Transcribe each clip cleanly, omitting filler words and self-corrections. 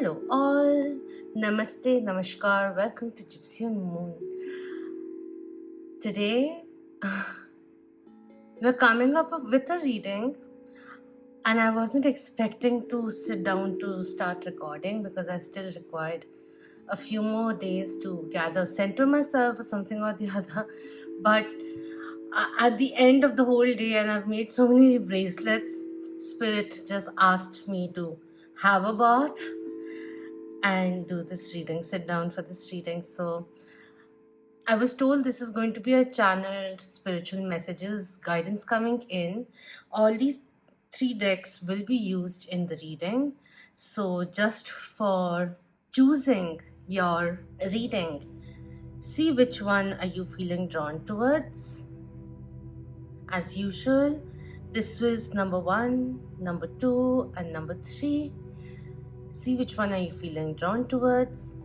Hello all, Namaste, Namaskar, welcome to Gypsianmoon. Today we're coming up with a reading, and I wasn't expecting to sit down to start recording because I still required a few more days to center myself or something or the other. But at the end of the whole day, and I've made so many bracelets, Spirit just asked me to have a bath and do this reading, sit down for this reading. So I was told this is going to be a channeled spiritual messages, guidance coming in. All these three decks will be used in the reading. So just for choosing your reading, see which one are you feeling drawn towards. As usual, this was number 1, number 2, and number 3. See which one are you feeling drawn towards.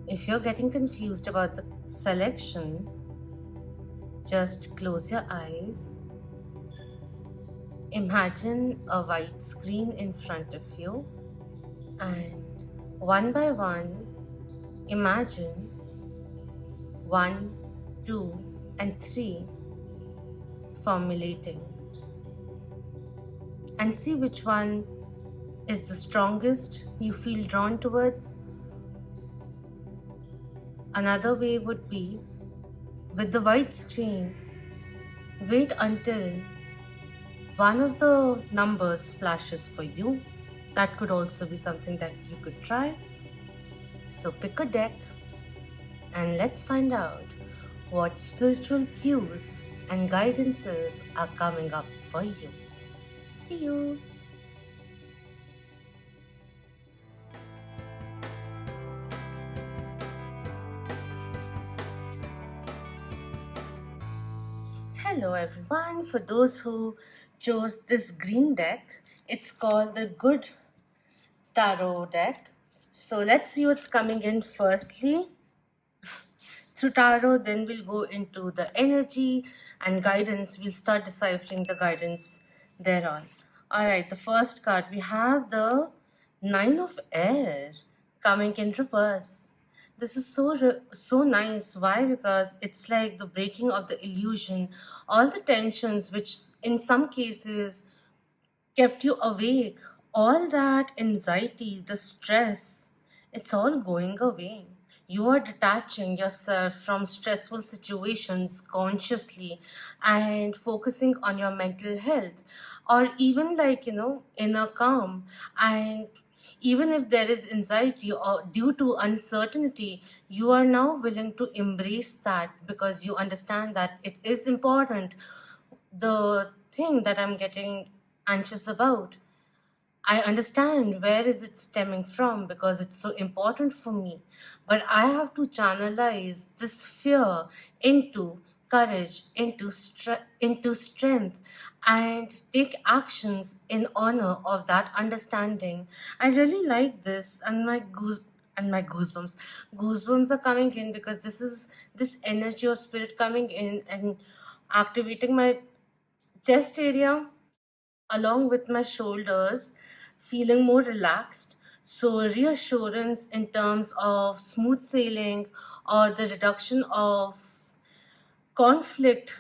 If you're getting confused about the selection, just close your eyes. Imagine a white screen in front of you, and one by one, imagine 1, 2, and 3 formulating, and see which one is the strongest you feel drawn towards. Another way would be, with the white screen, wait until one of the numbers flashes for you. That could also be something that you could try. So pick a deck and let's find out what spiritual cues and guidances are coming up for you. See you. Hello everyone. For those who chose this green deck, it's called the Good Tarot deck. So let's see what's coming in firstly through tarot, then we'll go into the energy and guidance. We'll start deciphering the guidance thereon. Alright, the first card, we have the 9 of Air coming in reverse. This is so nice. Why? Because it's like the breaking of the illusion, all the tensions which in some cases kept you awake, all that anxiety, the stress, it's all going away. You are detaching yourself from stressful situations consciously and focusing on your mental health, or even like, inner calm. And even if there is anxiety or due to uncertainty, you are now willing to embrace that because you understand that it is important. The thing that I'm getting anxious about, I understand where is it stemming from because it's so important for me. But I have to channelize this fear into courage, into strength, and take actions in honor of that understanding. I really like this, and my goosebumps are coming in because this is this energy or spirit coming in and activating my chest area along with my shoulders, feeling more relaxed. So, reassurance in terms of smooth sailing or the reduction of conflict,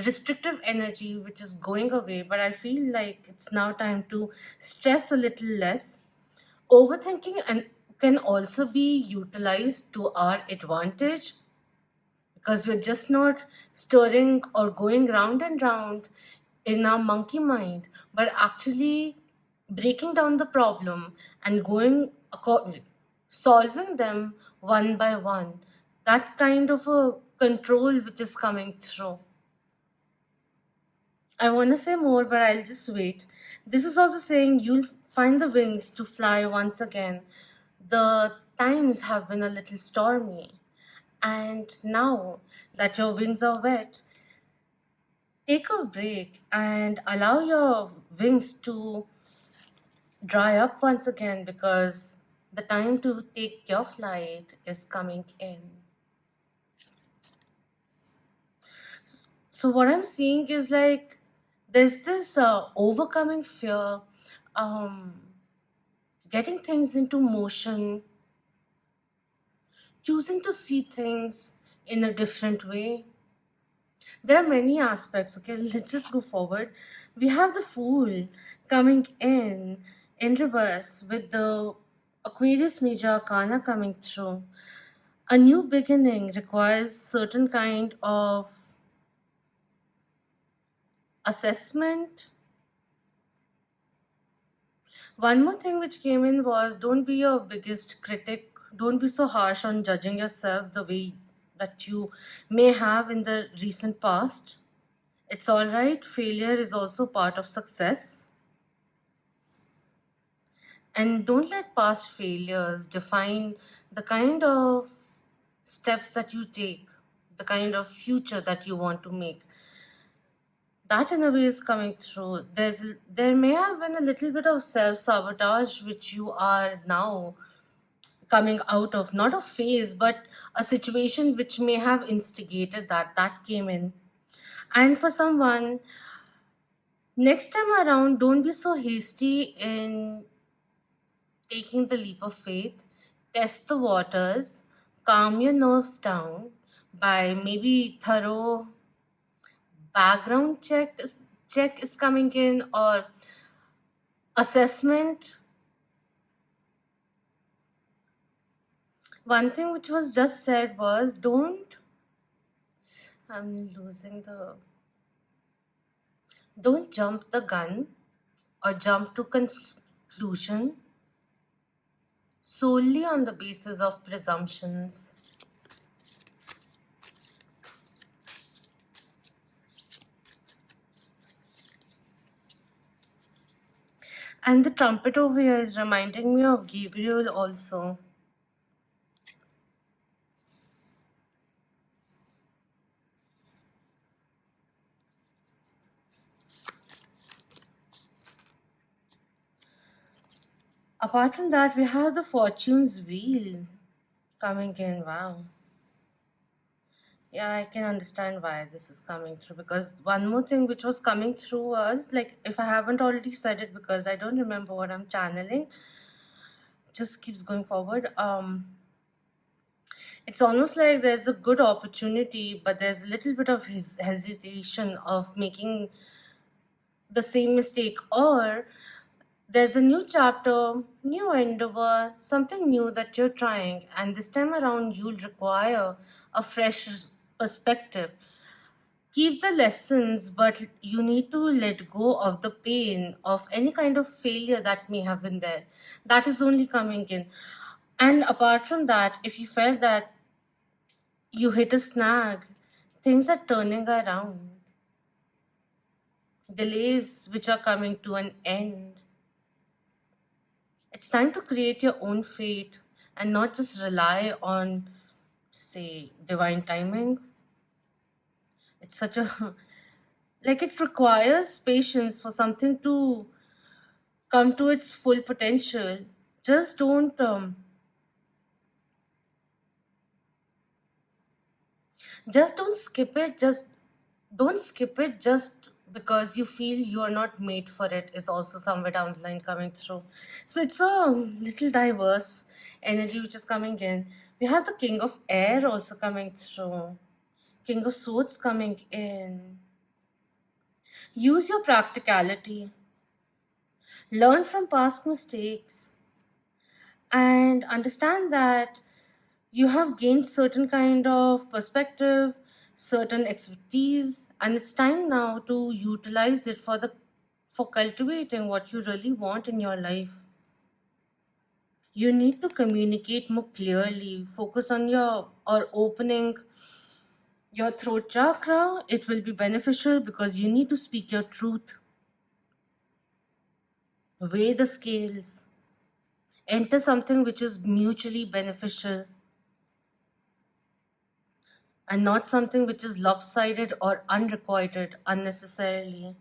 restrictive energy, which is going away. But I feel like it's now time to stress a little less. Overthinking and can also be utilized to our advantage because we're just not stirring or going round and round in our monkey mind, but actually breaking down the problem and going accordingly, solving them one by one. That kind of a control which is coming through. I want to say more, but I'll just wait. This is also saying you'll find the wings to fly once again. The times have been a little stormy, and now that your wings are wet, take a break and allow your wings to dry up once again because the time to take your flight is coming in. So, what I'm seeing is like there's this overcoming fear. Um, getting things into motion, choosing to see things in a different way. There are many aspects. Okay, let's just go forward. We have the Fool coming in reverse with the Aquarius Major Arcana coming through. A new beginning requires certain kind of assessment. One more thing which came in was, don't be your biggest critic. Don't be so harsh on judging yourself the way that you may have in the recent past. It's all right. Failure is also part of success. And don't let past failures define the kind of steps that you take, the kind of future that you want to make. That in a way is coming through. There may have been a little bit of self-sabotage which you are now coming out of, not a phase, but a situation which may have instigated that came in. And for someone, next time around, don't be so hasty in taking the leap of faith. Test the waters, calm your nerves down by maybe thorough background check is coming in, or assessment. One thing which was just said was, don't jump the gun or jump to conclusion solely on the basis of presumptions. And the trumpet over here is reminding me of Gabriel also. Apart from that, we have the Fortune's Wheel coming in. Wow. Yeah, I can understand why this is coming through, because one more thing which was coming through was, like, if I haven't already said it, because I don't remember what I'm channeling, just keeps going forward. It's almost like there's a good opportunity, but there's a little bit of hesitation of making the same mistake, or there's a new chapter, new endeavor, something new that you're trying, and this time around you'll require a fresh perspective. Keep the lessons, but you need to let go of the pain of any kind of failure that may have been there. That is only coming in. And apart from that, if you felt that you hit a snag, things are turning around. Delays which are coming to an end. It's time to create your own fate and not just rely on, say, divine timing. It's such a, like, it requires patience for something to come to its full potential. Just don't skip it. Just don't skip it just because you feel you are not made for it, is also somewhere down the line coming through. So it's a little diverse energy which is coming in. We have the King of Air also coming through. King of Swords coming in. Use your practicality. Learn from past mistakes. And understand that you have gained certain kind of perspective, certain expertise, and it's time now to utilize it for cultivating what you really want in your life. You need to communicate more clearly, focus on your or opening your throat chakra. It will be beneficial because you need to speak your truth. Weigh the scales. Enter something which is mutually beneficial and not something which is lopsided or unrequited unnecessarily.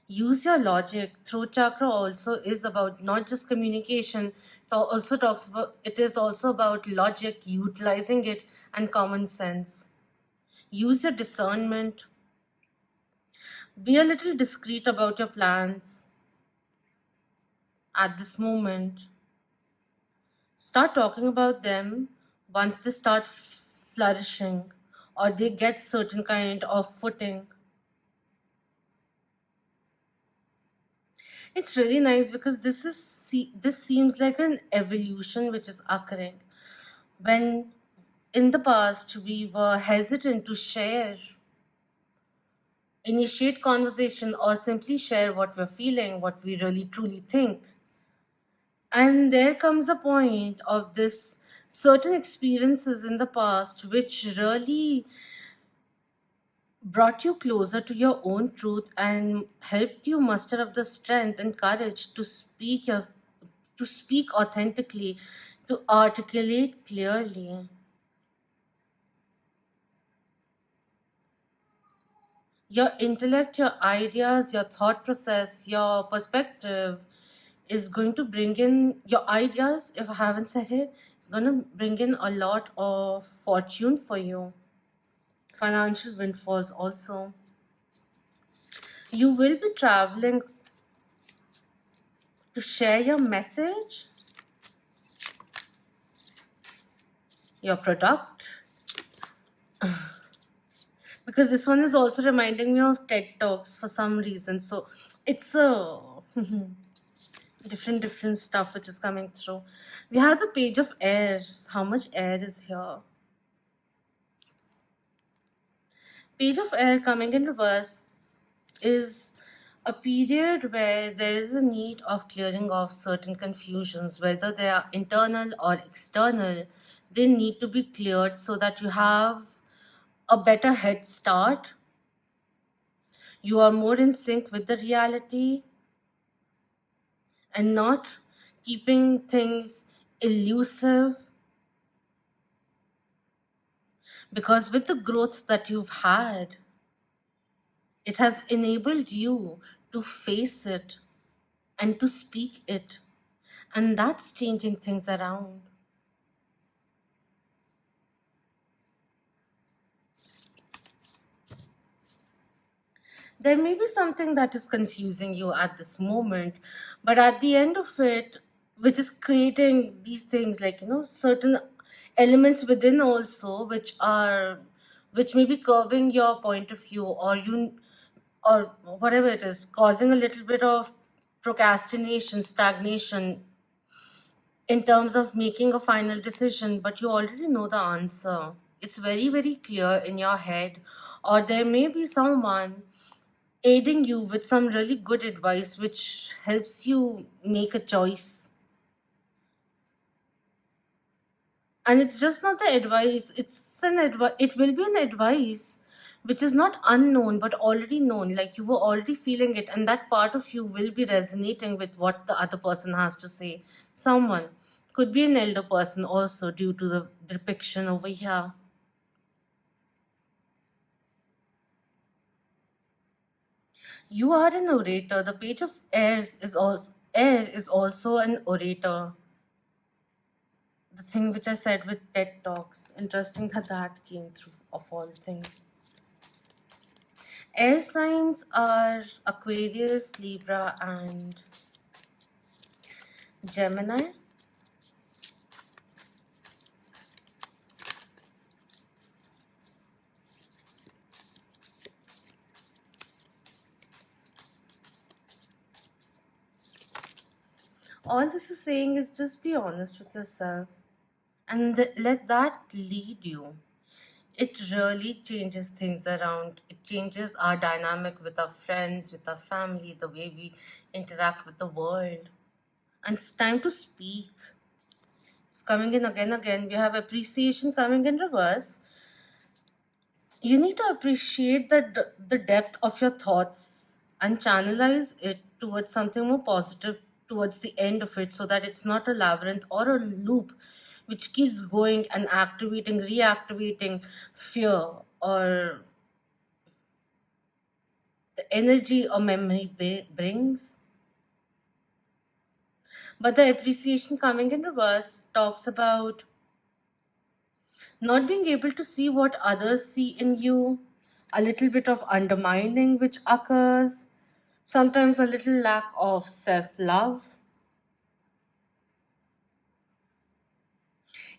Use your logic. Throat chakra also is about not just communication, it is also about logic, utilizing it, and common sense. Use your discernment. Be a little discreet about your plans at this moment. Start talking about them once they start flourishing or they get certain kind of footing. It's really nice because this seems like an evolution which is occurring. When in the past we were hesitant to initiate conversation, or simply share what we're feeling, what we really truly think. And there comes a point of this certain experiences in the past which really brought you closer to your own truth and helped you muster up the strength and courage to speak authentically, to articulate clearly. Your intellect, your ideas, your thought process, your perspective is going to bring in your ideas. If I haven't said it, it's going to bring in a lot of fortune for you, financial windfalls also. You will be traveling to share your message, your product, because this one is also reminding me of TED Talks for some reason. So it's a different stuff which is coming through. We have the page of air. How much air is here? Page of air coming in reverse is a period where there is a need of clearing off certain confusions, whether they are internal or external. They need to be cleared so that you have a better head start. You are more in sync with the reality and not keeping things elusive. Because with the growth that you've had, it has enabled you to face it and to speak it. And that's changing things around. There may be something that is confusing you at this moment, but at the end of it, which is creating these things like, certain elements within also, which may be curbing your point of view, or whatever it is, causing a little bit of procrastination, stagnation in terms of making a final decision, but you already know the answer. It's very, very clear in your head, or there may be someone aiding you with some really good advice which helps you make a choice. And it's just not the advice, it will be an advice which is not unknown but already known, like you were already feeling it, and that part of you will be resonating with what the other person has to say. Someone could be an elder person also, due to the depiction over here. You are an orator. The page of air is also an orator. The thing which I said with TED Talks, interesting that that came through of all things. Air signs are Aquarius, Libra, and Gemini. All this is saying is just be honest with yourself and let that lead you. It really changes things around. It changes our dynamic with our friends, with our family, the way we interact with the world. And it's time to speak. It's coming in again. We have appreciation coming in reverse. You need to appreciate the depth of your thoughts and channelize it towards something more positive towards the end of it, so that it's not a labyrinth or a loop which keeps going and activating, reactivating fear or the energy or memory brings. But the appreciation coming in reverse talks about not being able to see what others see in you, a little bit of undermining which occurs, sometimes a little lack of self love.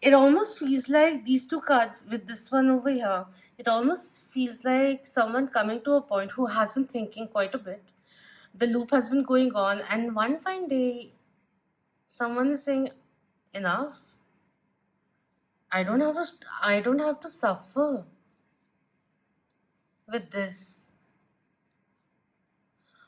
It almost feels like these two cards with this one over here, it almost feels like someone coming to a point who has been thinking quite a bit. The loop has been going on, and one fine day, someone is saying, enough. I don't have to suffer with this.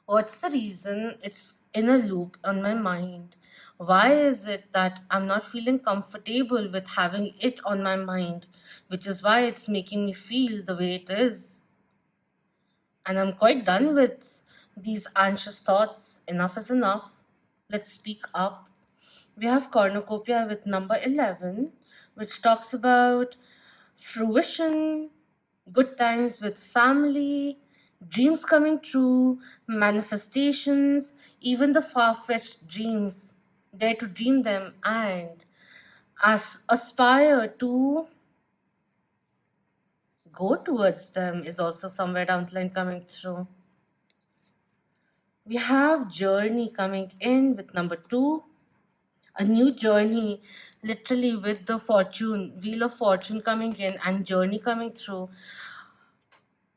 What's the reason it's in a loop on my mind? Why is it that I'm not feeling comfortable with having it on my mind, which is why it's making me feel the way it is? And I'm quite done with these anxious thoughts. Enough is enough. Let's speak up. We have cornucopia with number 11, which talks about fruition, good times with family, dreams coming true, manifestations, even the far fetched dreams. Dare to dream them and aspire to go towards them is also somewhere down the line coming through. We have journey coming in with number 2, a new journey, literally with the fortune, wheel of fortune coming in and journey coming through.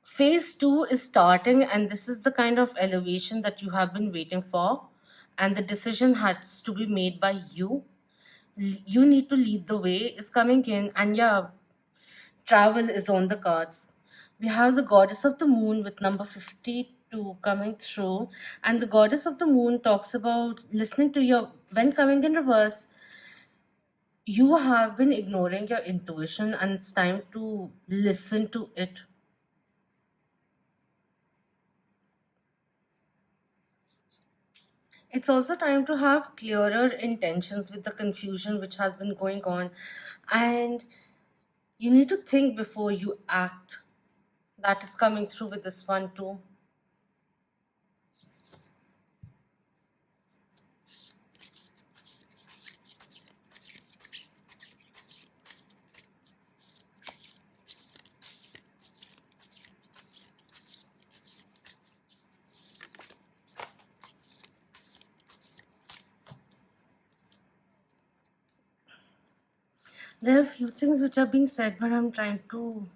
Phase 2 is starting, and this is the kind of elevation that you have been waiting for, and the decision has to be made by you. You need to lead the way is coming in, and yeah, travel is on the cards. We have the goddess of the moon with number 52 coming through, and the goddess of the moon talks about listening to your, when coming in reverse, you have been ignoring your intuition, and it's time to listen to it. It's also time to have clearer intentions with the confusion which has been going on, and you need to think before you act. That is coming through with this one too. There are a few things which are being said, but I'm trying to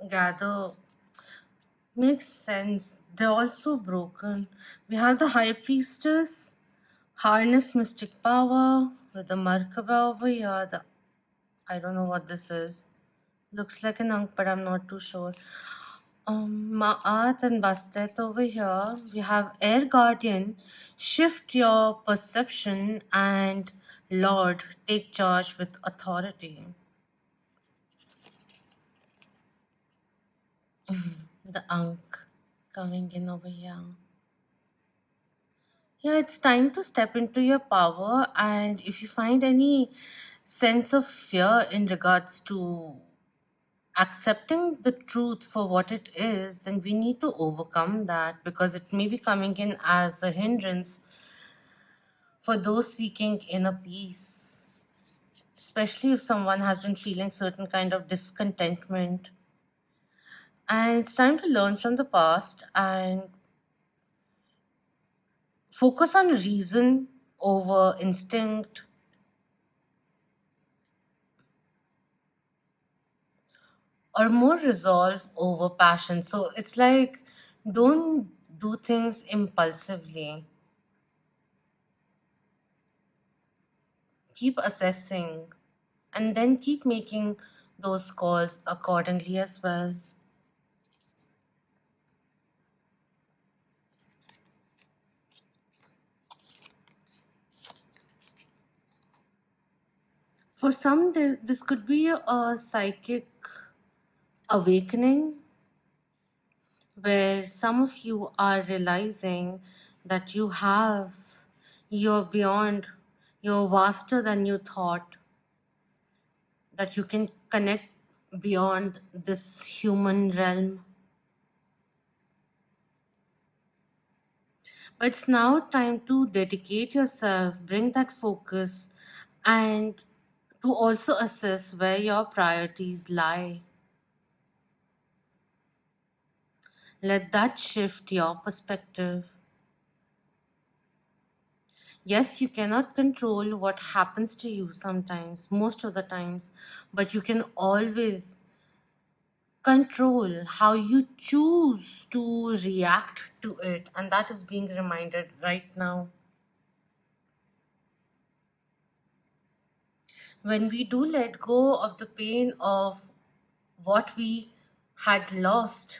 gather. Makes sense. They're also broken. We have the High Priestess, harness mystic power with the Markaba over here. I don't know what this is. Looks like an Ankh, but I'm not too sure. Ma'at and Bastet over here. We have Air Guardian, shift your perception, and Lord, take charge with authority. The Ankh coming in over here. Yeah, it's time to step into your power, and if you find any sense of fear in regards to accepting the truth for what it is, then we need to overcome that because it may be coming in as a hindrance for those seeking inner peace, especially if someone has been feeling certain kind of discontentment. And it's time to learn from the past and focus on reason over instinct, or more resolve over passion. So it's like, don't do things impulsively. Keep assessing and then keep making those calls accordingly as well. For some, this could be a psychic awakening where some of you are realizing that you're beyond, you're vaster than you thought, that you can connect beyond this human realm. But it's now time to dedicate yourself, bring that focus, and to also assess where your priorities lie. Let that shift your perspective. Yes, you cannot control what happens to you sometimes, most of the times, but you can always control how you choose to react to it, and that is being reminded right now. When we do let go of the pain of what we had lost,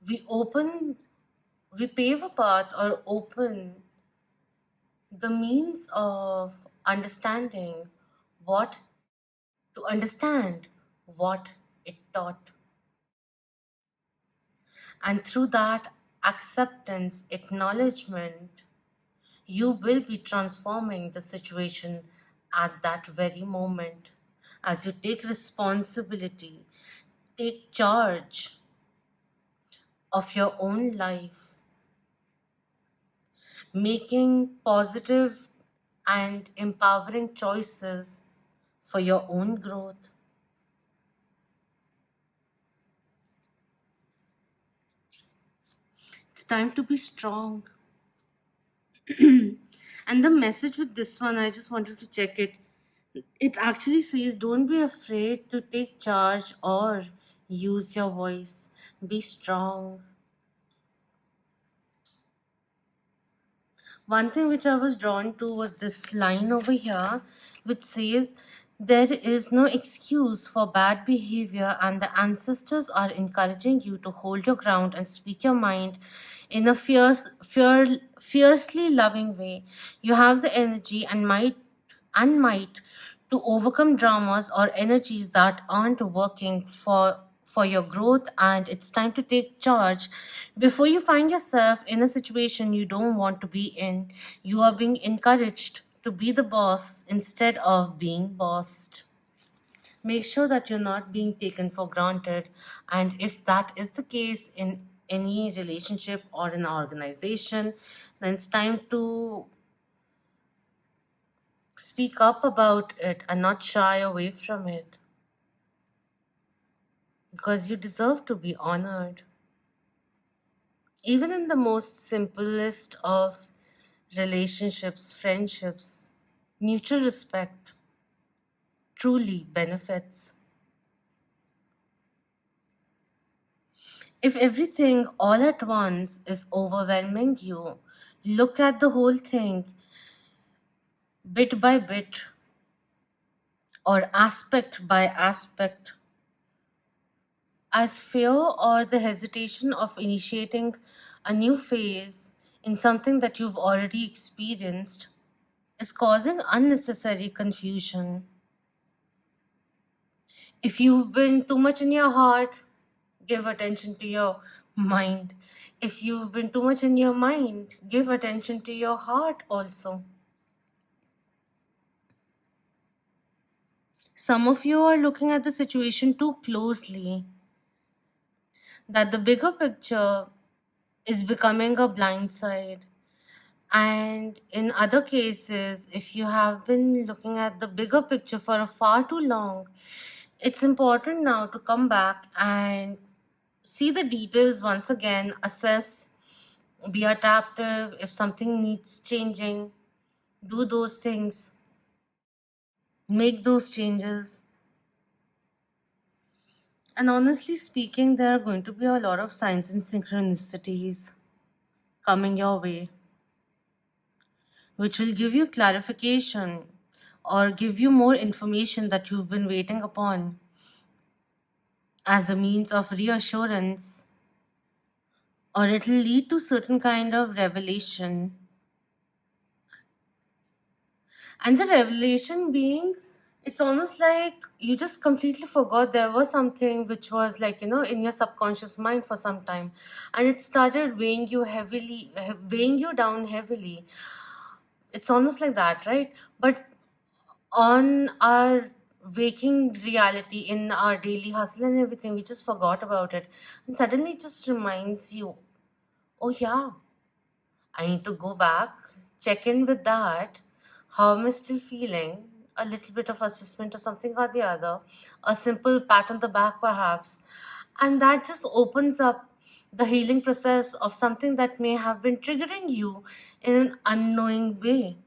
we open, we pave a path or open the means of understanding what to understand what it taught. And through that acceptance, acknowledgement, you will be transforming the situation at that very moment. As you take responsibility, take charge of your own life, making positive and empowering choices for your own growth. It's time to be strong. And the message with this one, I just wanted to check it. It actually says don't be afraid to take charge or use your voice. Be strong. One thing which I was drawn to was this line over here, which says, there is no excuse for bad behavior, and the ancestors are encouraging you to hold your ground and speak your mind in a fiercely loving way. You have the energy and might to overcome dramas or energies that aren't working for your growth, and it's time to take charge before you find yourself in a situation you don't want to be in. You are being encouraged to be the boss instead of being bossed. Make sure that you're not being taken for granted, and if that is the case in any relationship or an organization, then it's time to speak up about it and not shy away from it, because you deserve to be honored. Even in the most simplest of relationships, friendships, mutual respect truly benefits. If everything all at once is overwhelming you, look at the whole thing bit by bit or aspect by aspect. As fear or the hesitation of initiating a new phase in something that you've already experienced is causing unnecessary confusion. If you've been too much in your heart, give attention to your mind. If you've been too much in your mind, give attention to your heart also. Some of you are looking at the situation too closely, that the bigger picture is becoming a blind side. And in other cases, if you have been looking at the bigger picture for a far too long, it's important now to come back and see the details once again, assess, be adaptive. If something needs changing, do those things, make those changes. And honestly speaking, there are going to be a lot of signs and synchronicities coming your way, which will give you clarification or give you more information that you've been waiting upon as a means of reassurance, or it'll lead to certain kind of revelation. And the revelation being, it's almost like you just completely forgot there was something which was like, in your subconscious mind for some time, and it started weighing you down heavily. It's almost like that, right? But on our waking reality, in our daily hustle and everything, we just forgot about it, and suddenly it just reminds you, oh yeah, I need to go back, check in with that. How am I still feeling? A little bit of assessment or something or the other, a simple pat on the back perhaps, and that just opens up the healing process of something that may have been triggering you in an unknowing way.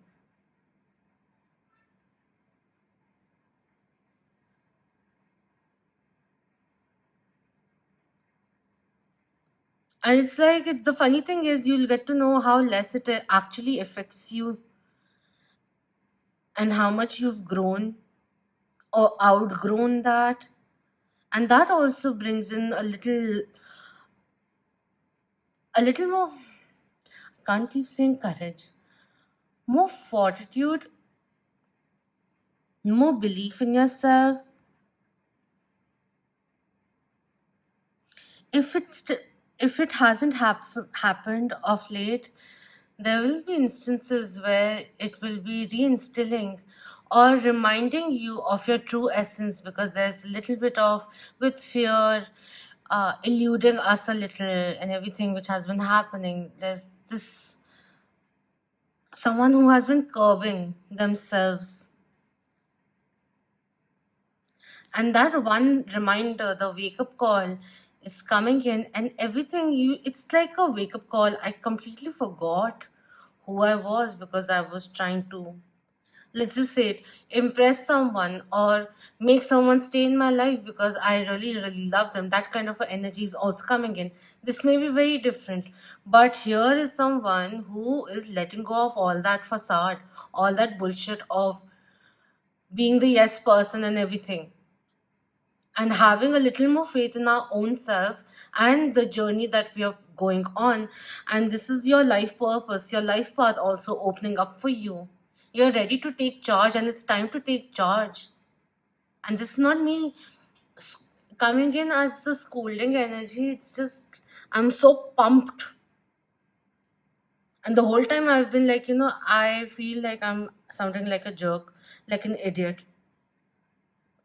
And it's like the funny thing is you'll get to know how less it actually affects you and how much you've grown or outgrown that. And that also brings in a little more, can't keep saying courage, more fortitude, more belief in yourself. If it hasn't happened of late, there will be instances where it will be reinstilling or reminding you of your true essence, because there's a little bit of, with fear eluding us a little and everything which has been happening, there's this someone who has been curbing themselves. And that one reminder, the wake up call, is coming in, and everything it's like a wake up call. I completely forgot who I was because I was trying to, let's just say it, impress someone or make someone stay in my life because I really, really love them. That kind of energy is also coming in. This may be very different, but here is someone who is letting go of all that facade, all that bullshit of being the yes person and everything, and having a little more faith in our own self and the journey that we are going on. And this is your life purpose, your life path also opening up for you. You're ready to take charge, and it's time to take charge. And this is not me s- coming in as the scolding energy. It's just, I'm so pumped. And the whole time I've been like, I feel like I'm sounding like a jerk, like an idiot,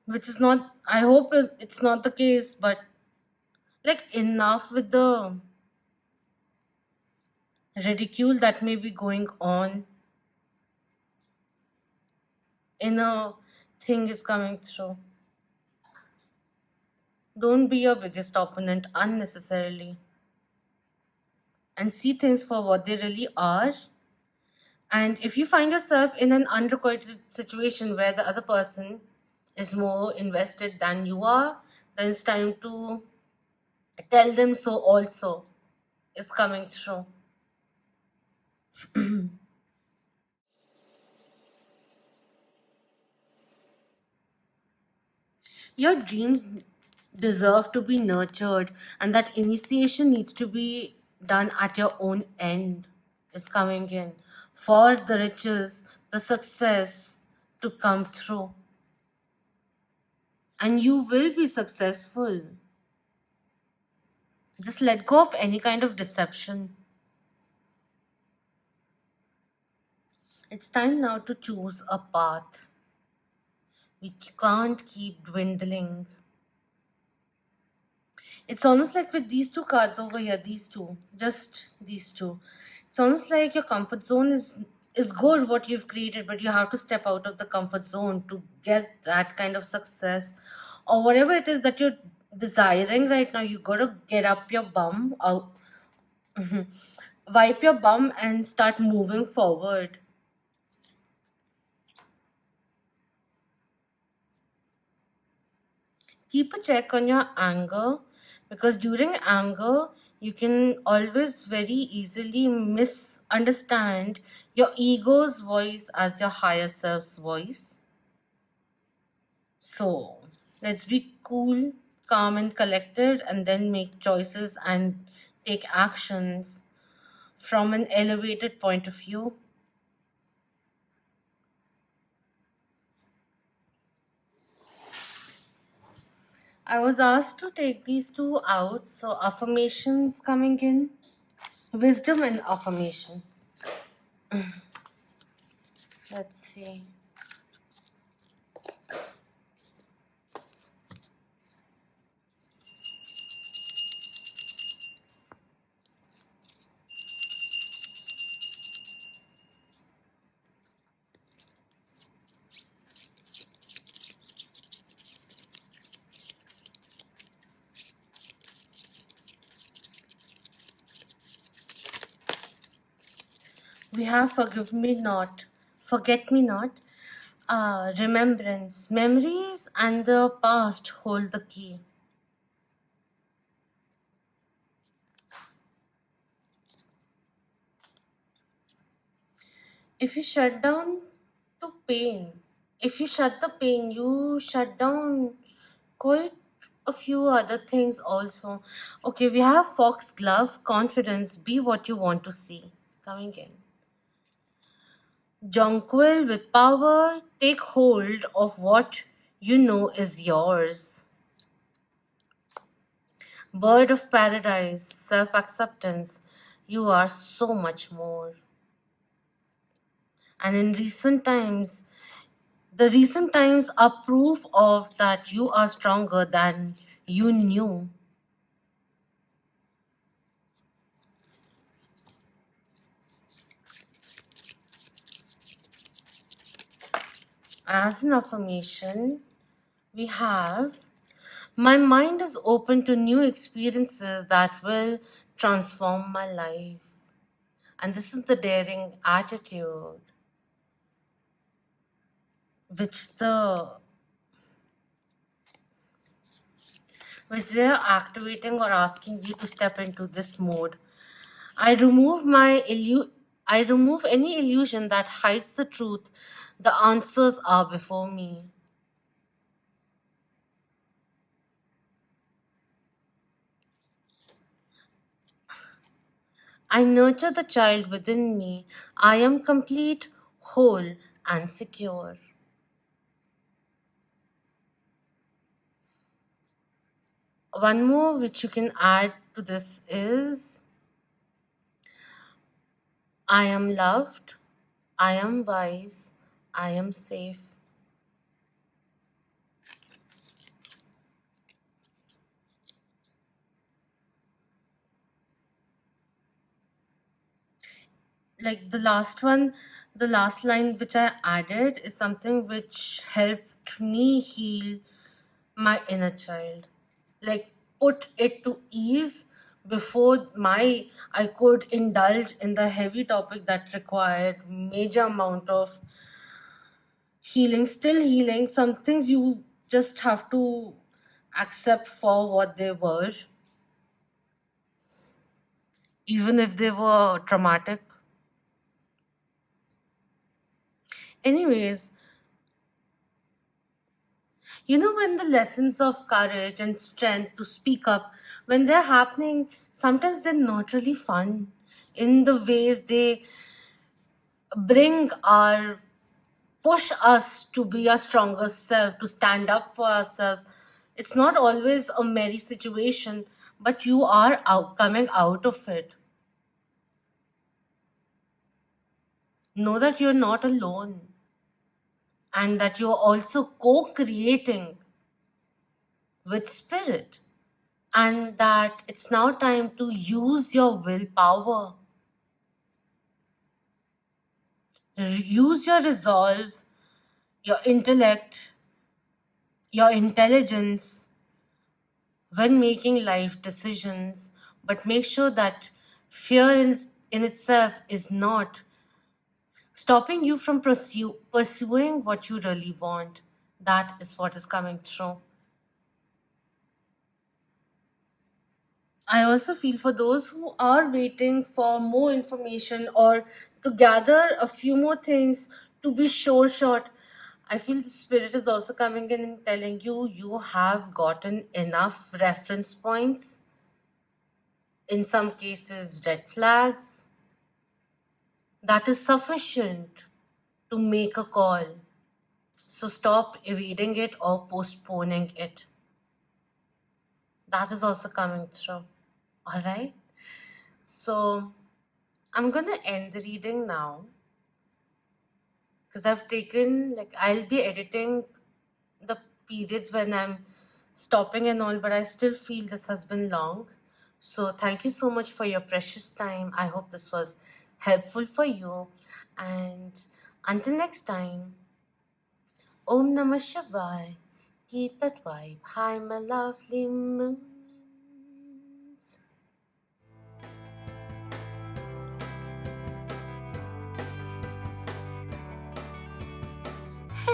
which is not, I hope it's not the case, but like enough with the ridicule that may be going on. Inner thing is coming through. Don't be your biggest opponent unnecessarily, and see things for what they really are. And if you find yourself in an unrequited situation where the other person is more invested than you are, then it's time to tell them so also, is coming through. Your dreams deserve to be nurtured, and that initiation needs to be done at your own end, is coming in, for the riches, the success to come through. And you will be successful. Just let go of any kind of deception. It's time now to choose a path. We can't keep dwindling. It's almost like with these two cards over here, these two, just these two. It's almost like your comfort zone is good what you've created, but you have to step out of the comfort zone to get that kind of success or whatever it is that you're desiring right now. You gotta get up your bum out, wipe your bum and start moving forward. Keep a check on your anger, because during anger you can always very easily misunderstand your ego's voice as your higher self's voice. So let's be cool, calm and collected, and then make choices and take actions from an elevated point of view. I was asked to take these two out, so affirmations coming in, wisdom and affirmation. Let's see. We have forgive me not, forget me not, remembrance, memories, and the past hold the key. If you shut down to pain, if you shut the pain, you shut down quite a few other things also. Okay, we have foxglove, confidence, be what you want to see. Coming in. Jonquil with power, take hold of what you know is yours. Bird of paradise, self acceptance, you are so much more. And in recent times, the recent times are proof of that you are stronger than you knew. As an affirmation, we have my mind is open to new experiences that will transform my life. And this is the daring attitude which they're activating or asking you to step into this mode. I remove I remove any illusion that hides the truth. The answers are before me. I nurture the child within me. I am complete, whole, and secure. One more which you can add to this is I am loved, I am wise, I am safe. Like the last line which I added is something which helped me heal my inner child. Like put it to ease before my I could indulge in the heavy topic that required major amount of healing, still healing. Some things you just have to accept for what they were, even if they were traumatic. Anyways, you know, when the lessons of courage and strength to speak up, when they're happening, sometimes they're not really fun in the ways they bring our push us to be our stronger self, to stand up for ourselves. It's not always a merry situation, but you are coming out of it. Know that you're not alone and that you're also co creating with spirit, and that it's now time to use your willpower, use your resolve, your intellect, your intelligence when making life decisions, but make sure that fear in itself is not stopping you from pursuing what you really want. That is what is coming through. I also feel for those who are waiting for more information or to gather a few more things to be sure shot. I feel the spirit is also coming in and telling you you have gotten enough reference points, in some cases, red flags. That is sufficient to make a call. So stop evading it or postponing it. That is also coming through. All right. So I'm going to end the reading now because I've taken, like, I'll be editing the periods when I'm stopping and all, but I still feel this has been long. So thank you so much for your precious time. I hope this was helpful for you. And until next time, Om Namah Shivay. Keep that vibe high, my lovely moons.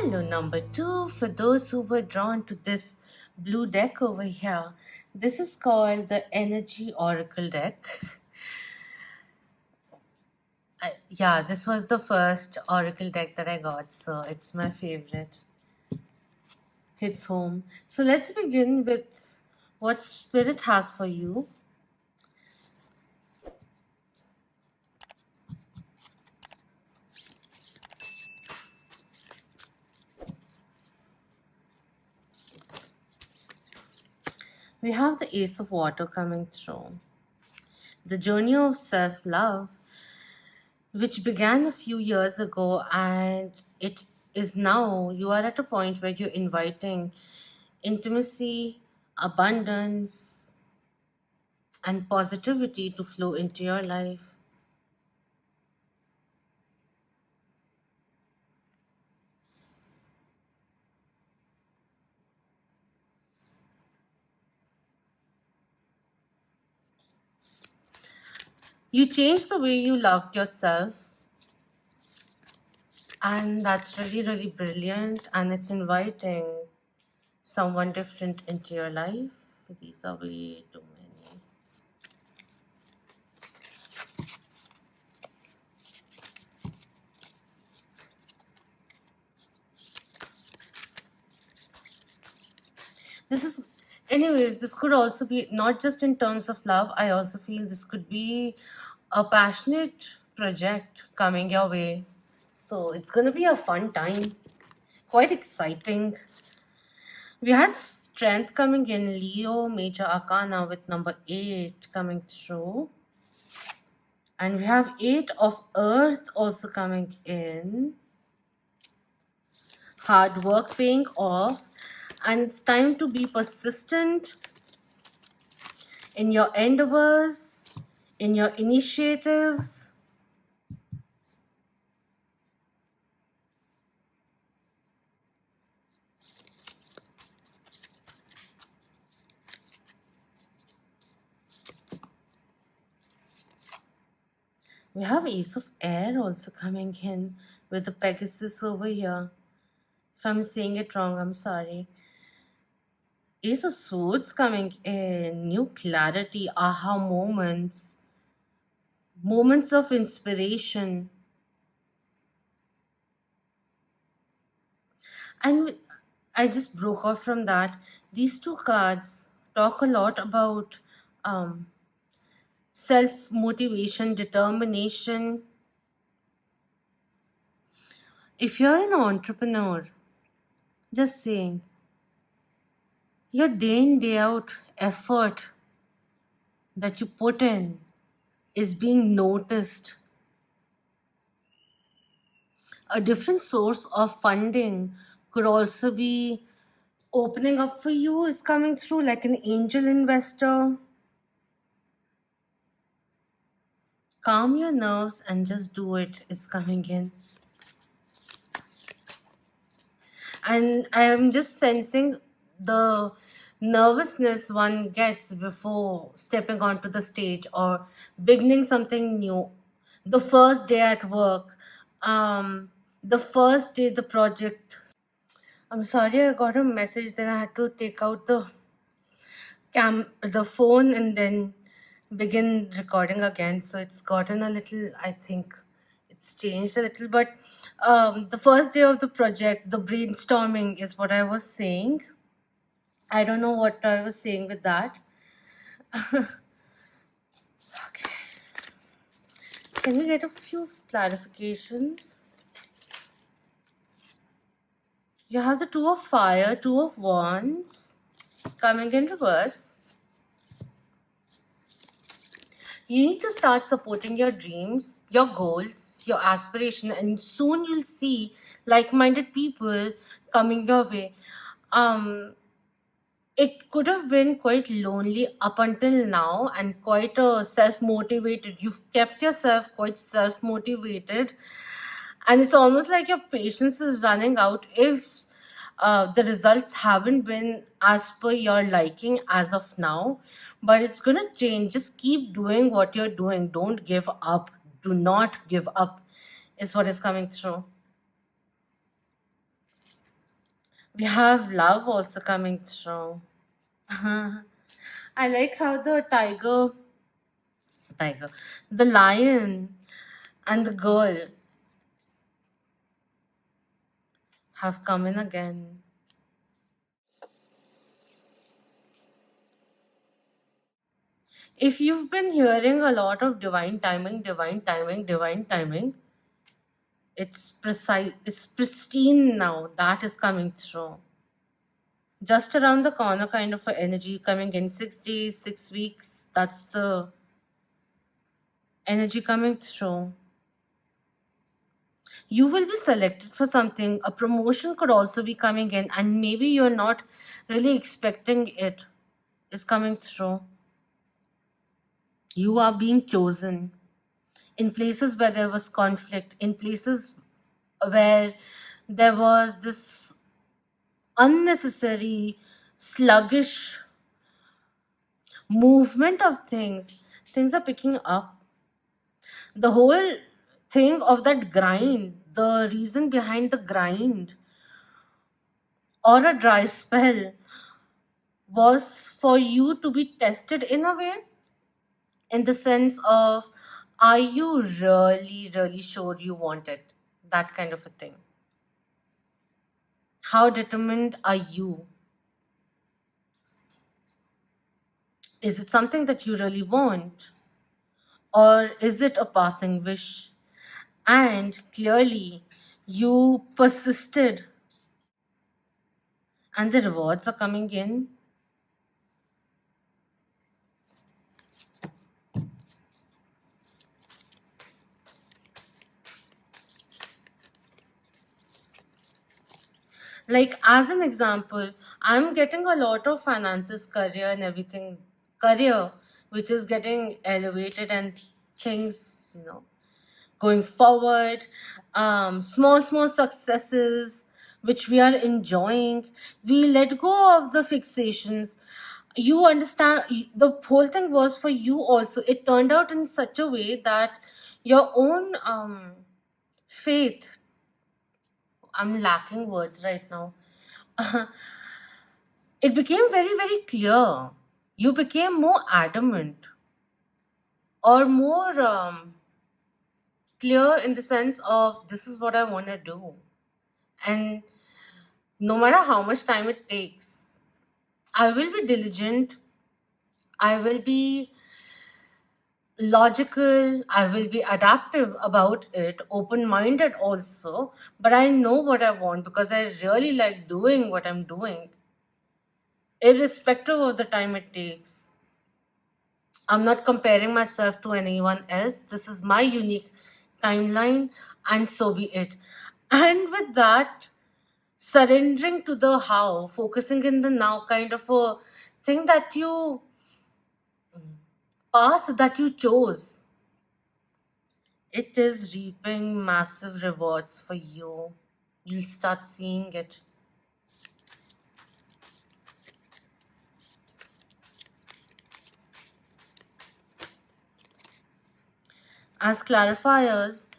Hello, number two. For those who were drawn to this blue deck over here, this is called the Energy Oracle deck. Yeah, this was the first Oracle deck that I got, so it's my favorite. Hits home. So let's begin with what Spirit has for you. We have the Ace of Water coming through. The journey of self-love, which began a few years ago, and it is now you are at a point where you're inviting intimacy, abundance, and positivity to flow into your life. You changed the way you loved yourself, and that's really, really brilliant, and it's inviting someone different into your life. These are way too many. This is, anyways, this could also be not just in terms of love. I also feel this could be a passionate project coming your way. So it's going to be a fun time, quite exciting. We had strength coming in, Leo, Major Arcana with number 8 coming through. And we have 8 of Earth also coming in. Hard work paying off. And it's time to be persistent in your endeavors, in your initiatives. We have Ace of Air also coming in with the Pegasus over here. If I'm saying it wrong, I'm sorry. Ace of Swords coming in, new clarity, aha moments, moments of inspiration. And I just broke off from that. These two cards talk a lot about self-motivation, determination. If you're an entrepreneur, just saying, your day in, day out effort that you put in is being noticed. A different source of funding could also be opening up for you, is coming through, like an angel investor. Calm your nerves and just do it is coming in. And I am just sensing the nervousness one gets before stepping onto the stage or beginning something new. The first day at work, the first day the project. I'm sorry, I got a message, then I had to take out the phone and then begin recording again. So it's gotten a little, I think it's changed a little, but the first day of the project, the brainstorming is what I was saying. I don't know what I was saying with that. Okay. Can we get a few clarifications? You have the Two of Fire, Two of Wands coming in reverse. You need to start supporting your dreams, your goals, your aspiration, and soon you'll see like-minded people coming your way. It could have been quite lonely up until now and quite self-motivated. You've kept yourself quite self-motivated, and it's almost like your patience is running out if the results haven't been as per your liking as of now. But it's going to change. Just keep doing what you're doing. Don't give up. Do not give up is what is coming through. We have love also coming through. I like how the tiger, the lion, and the girl have come in again. If you've been hearing a lot of divine timing, divine timing, divine timing, it's precise, it's pristine now. That is coming through. Just around the corner, kind of a energy coming in 6 days, 6 weeks. That's the energy coming through. You will be selected for something. A promotion could also be coming in, and maybe you're not really expecting it is coming through. You are being chosen in places where there was conflict, in places where there was this unnecessary, sluggish movement of things. Things are picking up. The whole thing of that grind, the reason behind the grind or a dry spell was for you to be tested in a way, in the sense of, are you really, really sure you want it? That kind of a thing. How determined are you? Is it something that you really want? Or is it a passing wish? And clearly, you persisted, and the rewards are coming in. Like, as an example, I'm getting a lot of finances, career, and everything. Career, which is getting elevated, and things, going forward. Small successes which we are enjoying. We let go of the fixations. You understand, the whole thing was for you also. It turned out in such a way that your own faith, I'm lacking words right now. It became very, very clear. You became more adamant, or more clear in the sense of, this is what I want to do. And no matter how much time it takes, I will be diligent, I will be logical, I will be adaptive about it, open minded also. But I know what I want because I really like doing what I'm doing, irrespective of the time it takes. I'm not comparing myself to anyone else. This is my unique timeline, and so be it. And with that, surrendering to the how, focusing in the now, kind of a thing that you, path that you chose, it is reaping massive rewards for you. You'll start seeing it. As clarifiers,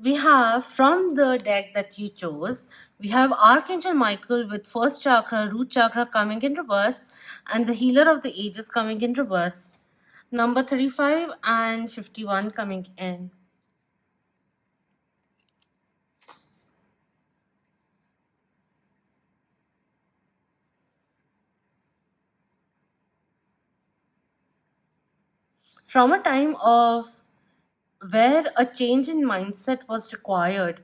we have, from the deck that you chose, we have Archangel Michael with first chakra, root chakra, coming in reverse, and the healer of the ages coming in reverse. Number 35 and 51 coming in. From a time of where a change in mindset was required,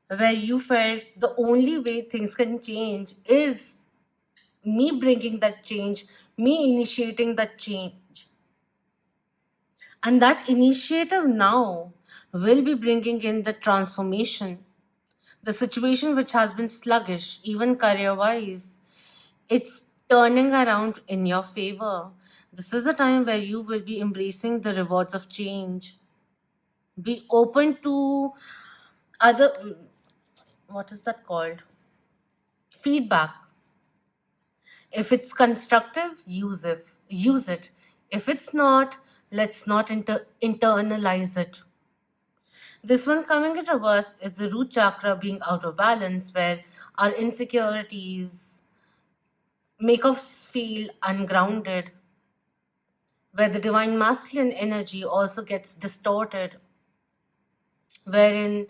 where you felt the only way things can change is me bringing that change, me initiating that change. And that initiative now will be bringing in the transformation. The situation which has been sluggish, even career wise, it's turning around in your favor. This is a time where you will be embracing the rewards of change. Be open to other, what is that called? Feedback. If it's constructive, use it. Use it. If it's not, let's not internalize it. This one coming in reverse is the root chakra being out of balance, where our insecurities make us feel ungrounded, where the divine masculine energy also gets distorted, wherein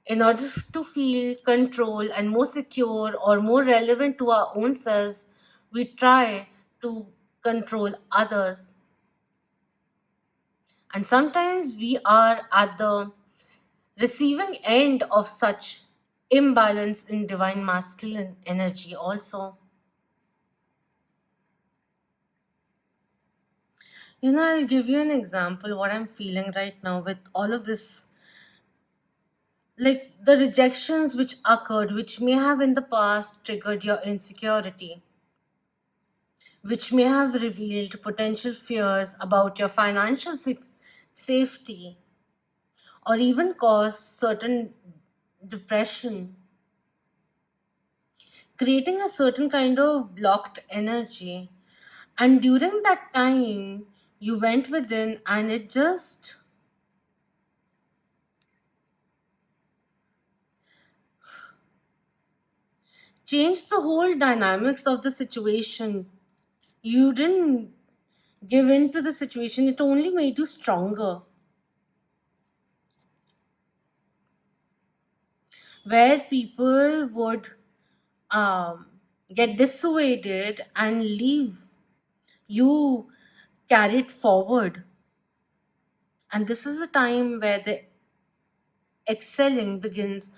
in order to feel control and more secure or more relevant to our own selves, we try to control others. And sometimes we are at the receiving end of such imbalance in divine masculine energy also. I'll give you an example what I'm feeling right now with all of this, like the rejections which occurred, which may have in the past triggered your insecurity, which may have revealed potential fears about your financial safety, or even caused certain depression, creating a certain kind of blocked energy. And during that time, you went within and it just changed the whole dynamics of the situation. You didn't give in to the situation, it only made you stronger. Where people would um, get dissuaded and leave, you carried forward. And this is the time where the excelling begins.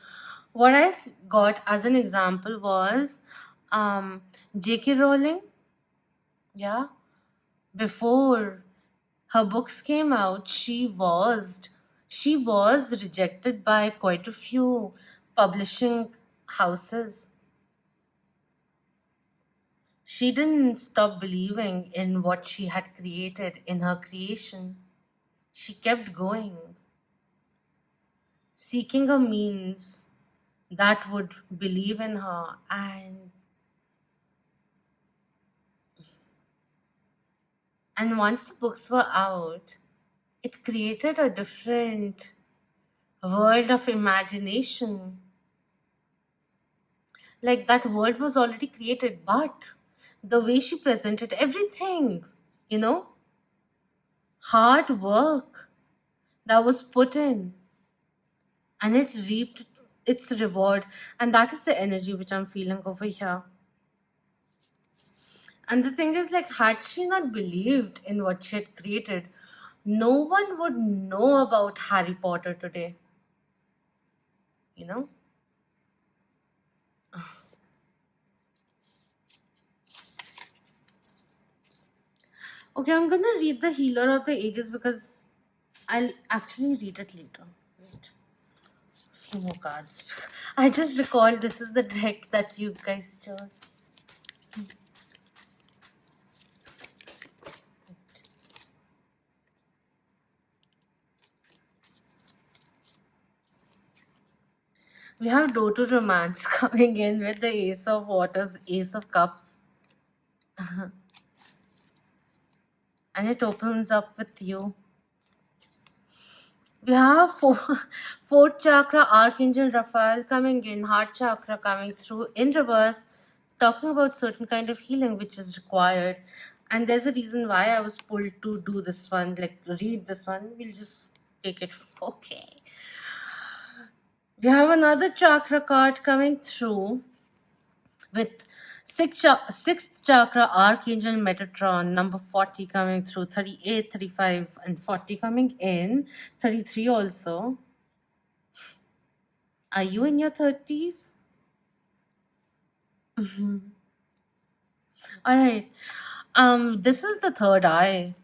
What I've got as an example was J.K. Rowling, yeah, before her books came out, she was rejected by quite a few publishing houses. She didn't stop believing in what she had created in her creation. She kept going, seeking a means that would believe in her. And once the books were out, it created a different world of imagination. Like that world was already created, but the way she presented everything, you know, hard work that was put in, and it reaped its reward. And that is the energy which I'm feeling over here. And the thing is, like, had she not believed in what she had created, no one would know about Harry Potter today, you know? Okay, I'm gonna read the Healer of the Ages because I'll actually read it later. Wait, few more cards. I just recalled this is the deck that you guys chose. We have Doto Romance coming in with the Ace of Waters, Ace of Cups. And it opens up with you. We have fourth chakra Archangel Raphael coming in, heart chakra coming through in reverse, talking about certain kind of healing which is required. And there's a reason why I was pulled to do this one, like read this one. We'll just take it. Okay. We have another chakra card coming through with sixth chakra Archangel Metatron, number 40 coming through, 38, 35, and 40 coming in, 33 also. Are you in your 30s? All right. This is the third eye.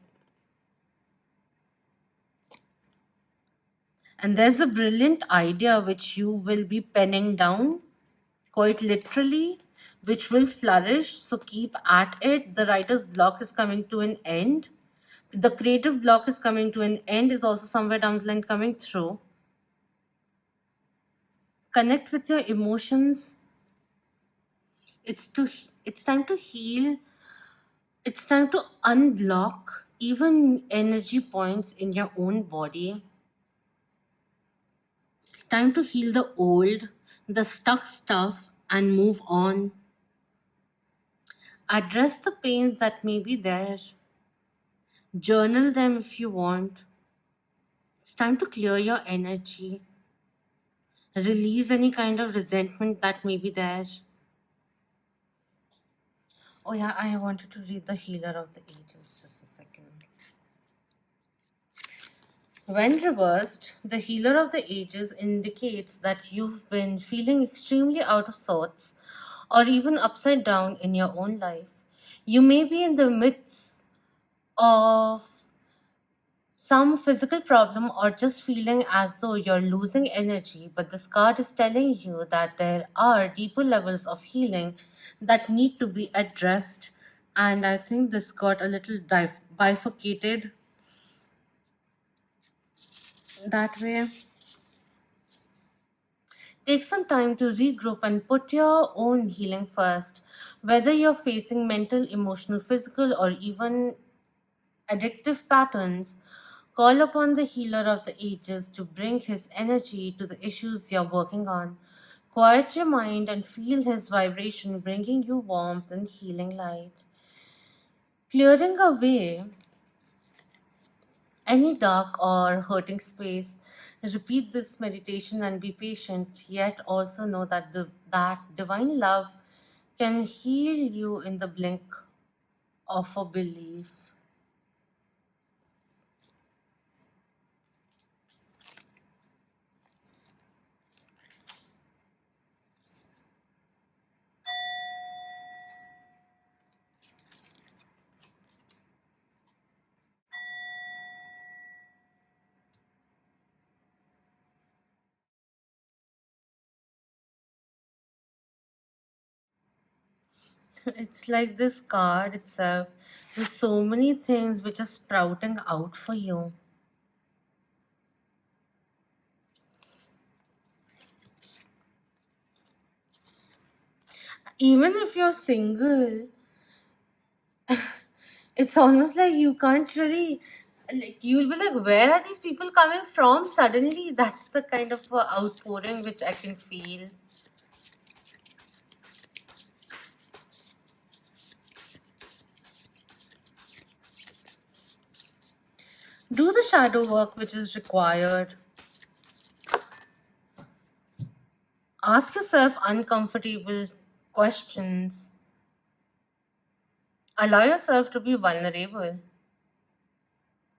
And there's a brilliant idea which you will be penning down, quite literally, which will flourish. So keep at it. The writer's block is coming to an end. The creative block is coming to an end, is also somewhere down the line coming through. Connect with your emotions. It's time to heal. It's time to unblock even energy points in your own body. It's time to heal the old, the stuck stuff, and move on. Address the pains that may be there. Journal them if you want. It's time to clear your energy. Release any kind of resentment that may be there. Oh, yeah, I wanted to read the Healer of the Ages. Just a second. When reversed, the Healer of the Ages indicates that you've been feeling extremely out of sorts or even upside down in your own life. You may be in the midst of some physical problem or just feeling as though you're losing energy, but this card is telling you that there are deeper levels of healing that need to be addressed. And I think this got a little bifurcated that way. Take some time to regroup and put your own healing first. Whether you're facing mental, emotional, physical, or even addictive patterns, call upon the Healer of the Ages to bring his energy to the issues you're working on. Quiet your mind and feel his vibration bringing you warmth and healing light. Clearing away any dark or hurting space. Repeat this meditation and be patient, yet also know that that divine love can heal you in the blink of a belief. It's like this card itself. There's so many things which are sprouting out for you. Even if you're single, it's almost like you can't really, like, you'll be like, where are these people coming from suddenly? That's the kind of outpouring which I can feel. Do the shadow work which is required. Ask yourself uncomfortable questions. Allow yourself to be vulnerable.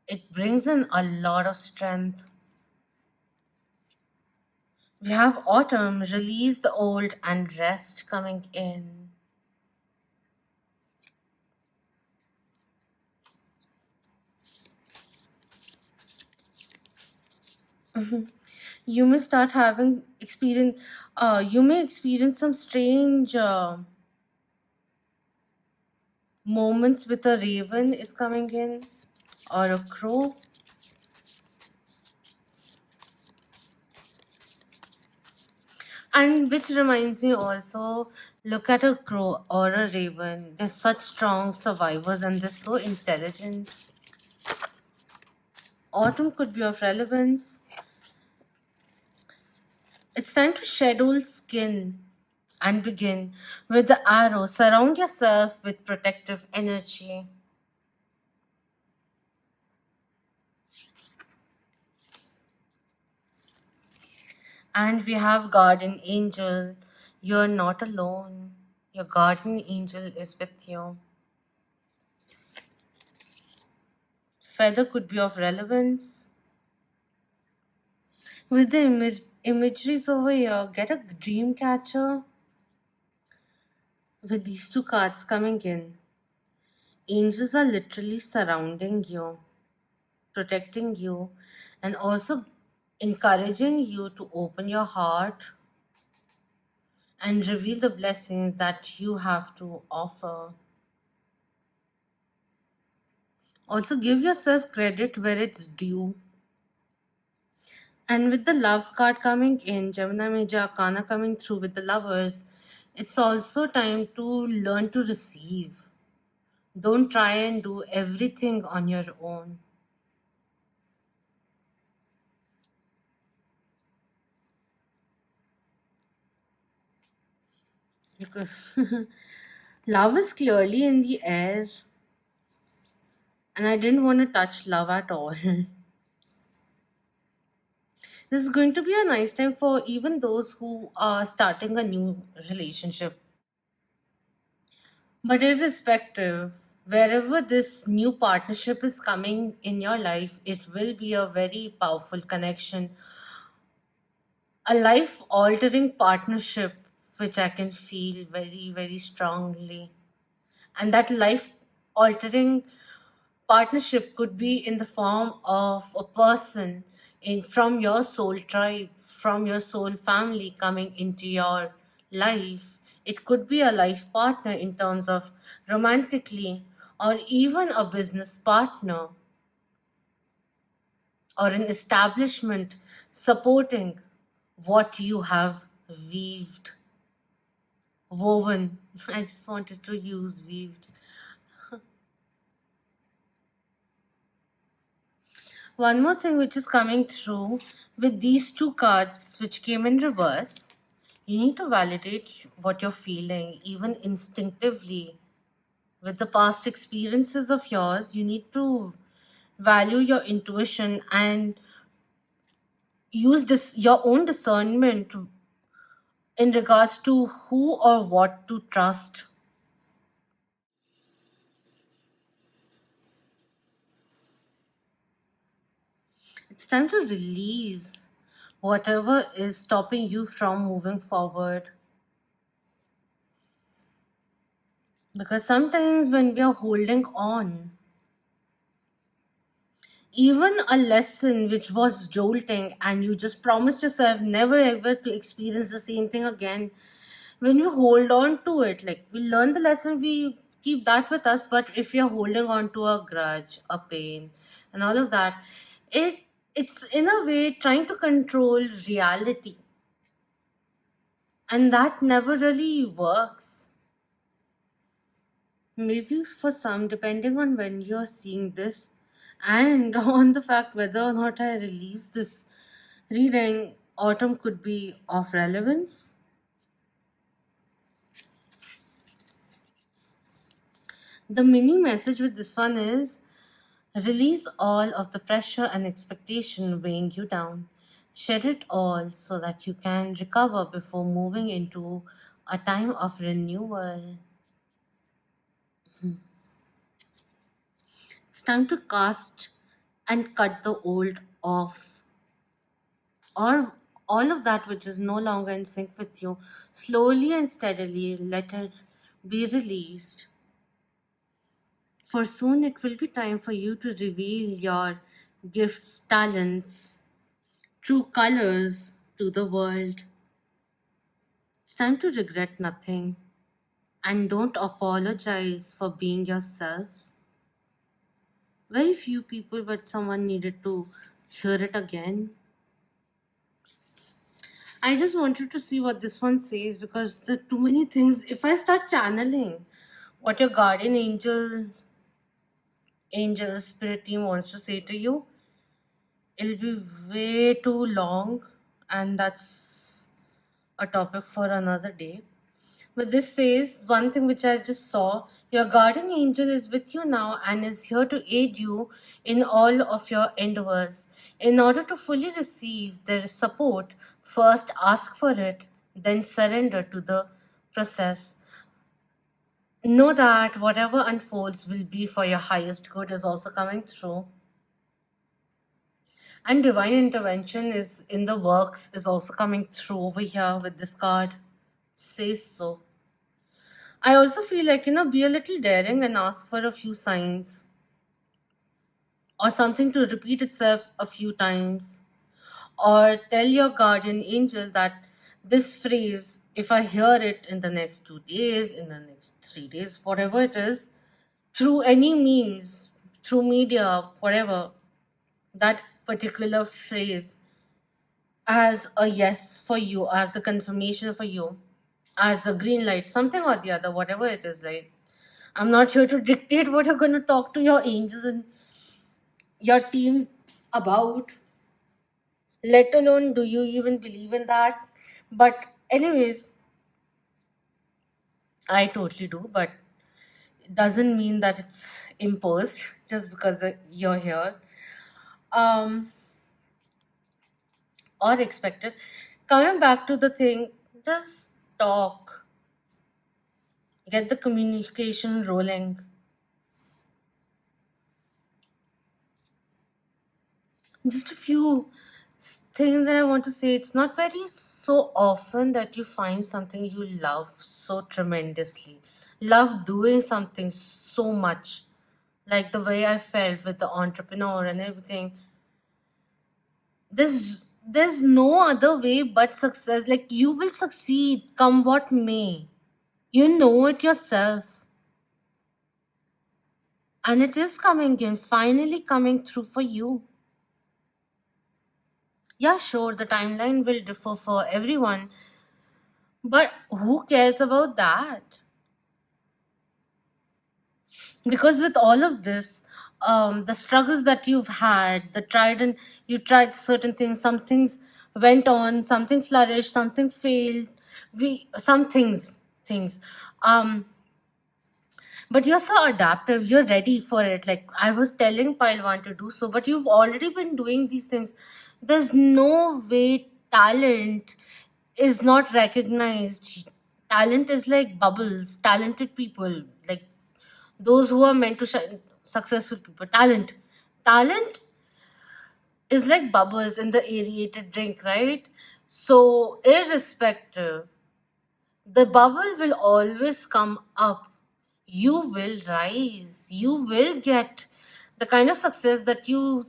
It brings in a lot of strength. We have autumn, release the old, and rest coming in. You may start having experience, you may experience some strange moments with a raven is coming in or a crow. And which reminds me also, look at a crow or a raven. They're such strong survivors and they're so intelligent. Autumn could be of relevance. It's time to shed old skin and begin with the arrow. Surround yourself with protective energy. And we have guardian angel. You're not alone. Your guardian angel is with you. Feather could be of relevance. With the imageries over here, get a dream catcher. With these two cards coming in, angels are literally surrounding you, protecting you, and also encouraging you to open your heart and reveal the blessings that you have to offer. Also, give yourself credit where it's due. And with the love card coming in, Gemini Major Arcana coming through with the lovers, it's also time to learn to receive. Don't try and do everything on your own. Because love is clearly in the air, and I didn't want to touch love at all. This is going to be a nice time for even those who are starting a new relationship. But irrespective, wherever this new partnership is coming in your life, it will be a very powerful connection, a life altering partnership, which I can feel very, very strongly. And that life altering partnership could be in the form of a person in from your soul tribe, from your soul family coming into your life. It could be a life partner in terms of romantically, or even a business partner, or an establishment supporting what you have weaved, woven. I just wanted to use weaved. One more thing which is coming through with these two cards which came in reverse, you need to validate what you're feeling, even instinctively. With the past experiences of yours, you need to value your intuition and use your own discernment in regards to who or what to trust. It's time to release whatever is stopping you from moving forward. Because sometimes when we are holding on, even a lesson which was jolting and you just promised yourself never ever to experience the same thing again, when we hold on to it, like we learn the lesson, we keep that with us. But if you're holding on to a grudge, a pain, and all of that, it it's in a way trying to control reality, and that never really works. Maybe for some, depending on when you're seeing this and on the fact whether or not I release this reading, autumn could be of relevance. The mini message with this one is release all of the pressure and expectation weighing you down. Shed it all so that you can recover before moving into a time of renewal. It's time to cast and cut the old off, or all of that which is no longer in sync with you. Slowly and steadily let it be released. For soon it will be time for you to reveal your gifts, talents, true colors to the world. It's time to regret nothing, and don't apologize for being yourself. Very few people, but someone needed to hear it again. I just wanted to see what this one says because there are too many things. If I start channeling what your guardian angel spirit team wants to say to you, it'll be way too long, and that's a topic for another day. But this says one thing which I just saw: your guardian angel is with you now and is here to aid you in all of your endeavors. In order to fully receive their support, first ask for it, then surrender to the process. Know that whatever unfolds will be for your highest good is also coming through. And divine intervention is in the works is also coming through over here with this card. Says so. I also feel like, be a little daring and ask for a few signs or something to repeat itself a few times. Or tell your guardian angel that this phrase, if I hear it in the next 2 days, in the next 3 days, whatever it is, through any means, through media, whatever, that particular phrase as a yes for you, as a confirmation for you, as a green light, something or the other, whatever it is, right? I'm not here to dictate what you're going to talk to your angels and your team about, let alone do you even believe in that. But, anyways, I totally do, but it doesn't mean that it's imposed just because you're here. Um, or expected. Coming back to the thing, just talk, get the communication rolling. Just a few things that I want to say. It's not very so often that you find something you love so tremendously, love doing something so much, like the way I felt with the entrepreneur and everything. There's no other way but success. Like, you will succeed come what may. You know it yourself. And it is coming in, finally coming through for you. Yeah, sure, the timeline will differ for everyone, but who cares about that? Because with all of this, the struggles that you've had, you tried certain things, some things went on, something flourished, something failed, some things. Um, But you're so adaptive, you're ready for it. Like I was telling Pilwan to do so, but you've already been doing these things. There's no way talent is not recognized. Talent is like bubbles, talented people, like those who are meant to shine, successful people. Talent is like bubbles in the aerated drink, right? So, irrespective, the bubble will always come up. You will rise. You will get the kind of success that you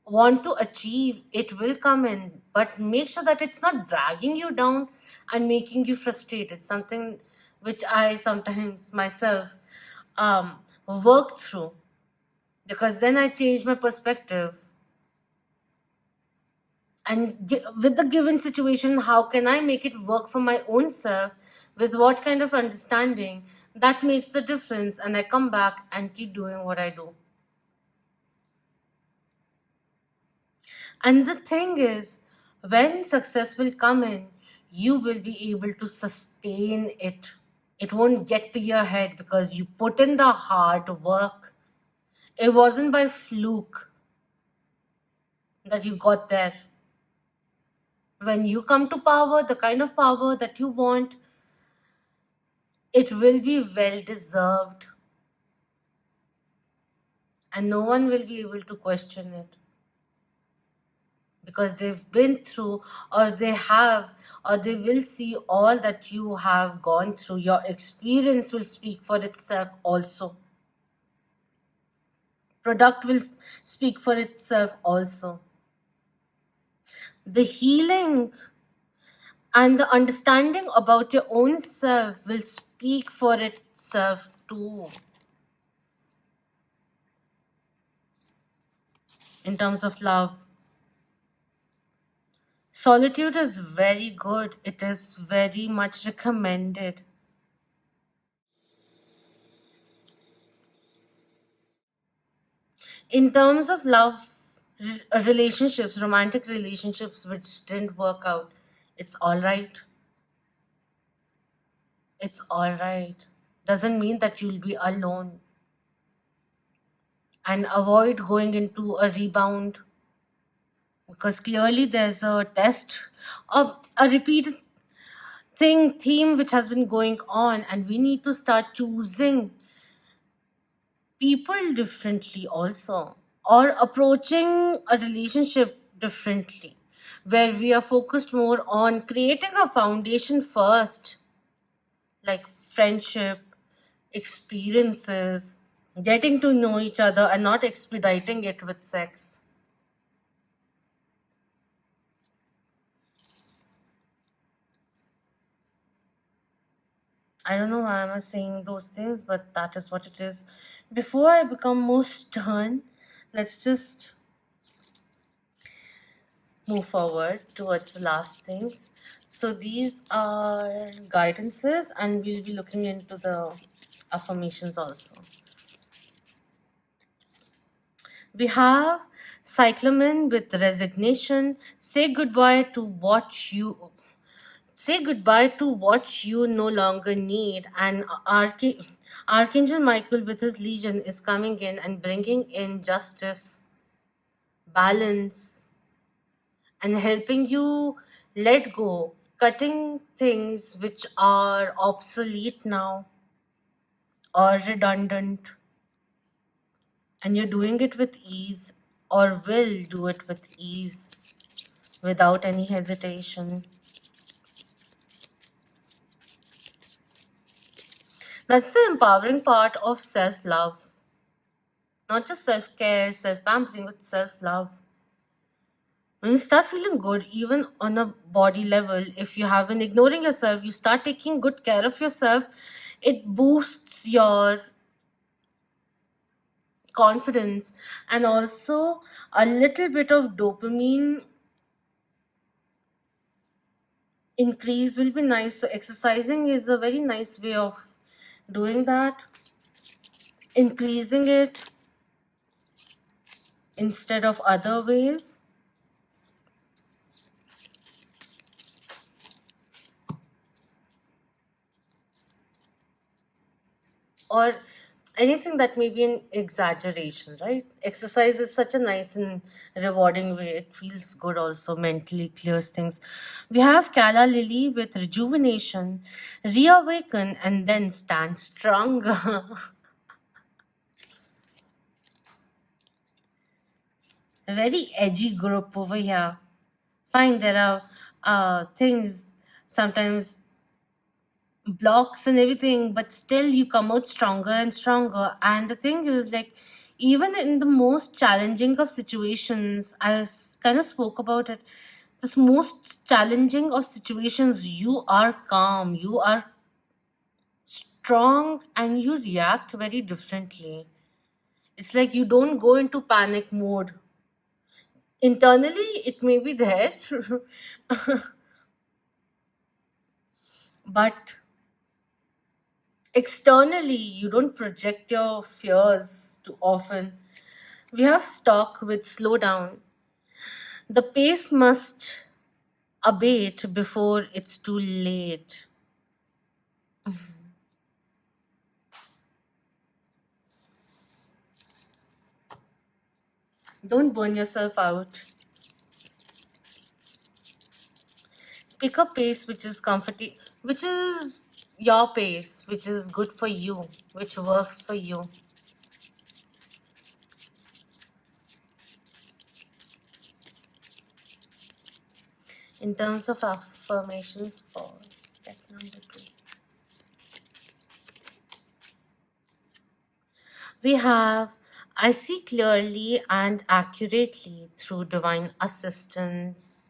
want to achieve. It will come in, but make sure that it's not dragging you down and making you frustrated. Something which I sometimes myself um, work through, because then I change my perspective. And with the given situation, how can I make it work for my own self, with what kind of understanding that makes the difference, and I come back and keep doing what I do. And the thing is, when success will come in, you will be able to sustain it. It won't get to your head because you put in the hard work. It wasn't by fluke that you got there. When you come to power, the kind of power that you want, it will be well deserved, and no one will be able to question it, because they've been through, or they have, or they will see all that you have gone through. Your experience will speak for itself also. Product will speak for itself also. The healing and the understanding about your own self will speak for itself too. In terms of love, solitude is very good. It is very much recommended. In terms of love, relationships, romantic relationships which didn't work out, it's all right. It's all right. Doesn't mean that you'll be alone. And avoid going into a rebound, because clearly there's a test, a repeated theme which has been going on, and we need to start choosing people differently also, or approaching a relationship differently, where we are focused more on creating a foundation first, like friendship, experiences, getting to know each other, and not expediting it with sex. I don't know why am I saying those things, but that is what it is. Before I become more stern, let's just move forward towards the last things. So these are guidances, and we'll be looking into the affirmations also. We have cyclamen with resignation. Say goodbye to what you Say goodbye to what you no longer need. And Archangel Michael with his legion is coming in and bringing in justice, balance, and helping you let go, cutting things which are obsolete now or redundant, and you're doing it with ease, or will do it with ease without any hesitation. That's the empowering part of self love. Not just self care, self pampering, but self love. When you start feeling good, even on a body level, if you have been ignoring yourself, you start taking good care of yourself, it boosts your confidence, and also a little bit of dopamine increase will be nice. So exercising is a very nice way of doing that, increasing it instead of other ways. Or anything that may be an exaggeration, right? Exercise is such a nice and rewarding way. It feels good also, mentally clears things. We have Kala Lily with rejuvenation, reawaken, and then stand stronger. A very edgy group over here. Fine, there are things sometimes blocks and everything, but still you come out stronger and stronger. And the thing is, like, even in the most challenging of situations, kind of spoke about it. This most challenging of situations, you are calm, you are strong, and you react very differently. It's like you don't go into panic mode. Internally, it may be there, but externally, you don't project your fears too often. We have stock with slow down. The pace must abate before it's too late. Don't burn yourself out. Pick a pace which is comfortable, which is your pace, which is good for you, which works for you. In terms of affirmations for deck number 2, we have I see clearly and accurately through divine assistance.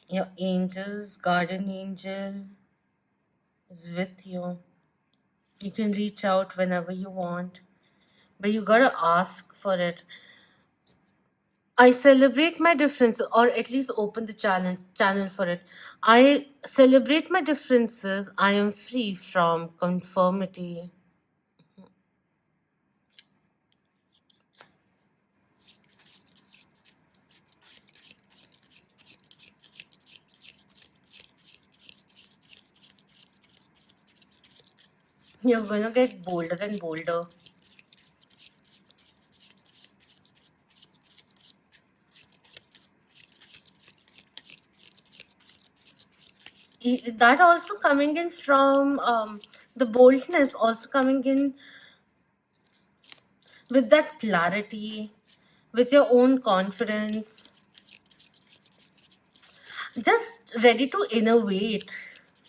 Your angels, guardian angel is with you. You can reach out whenever you want, but you gotta ask for it. I celebrate my differences, or at least open the channel for it. I celebrate my differences. I am free from conformity. You're gonna get bolder and bolder. That also coming in from the boldness, also coming in with that clarity, with your own confidence, just ready to innovate.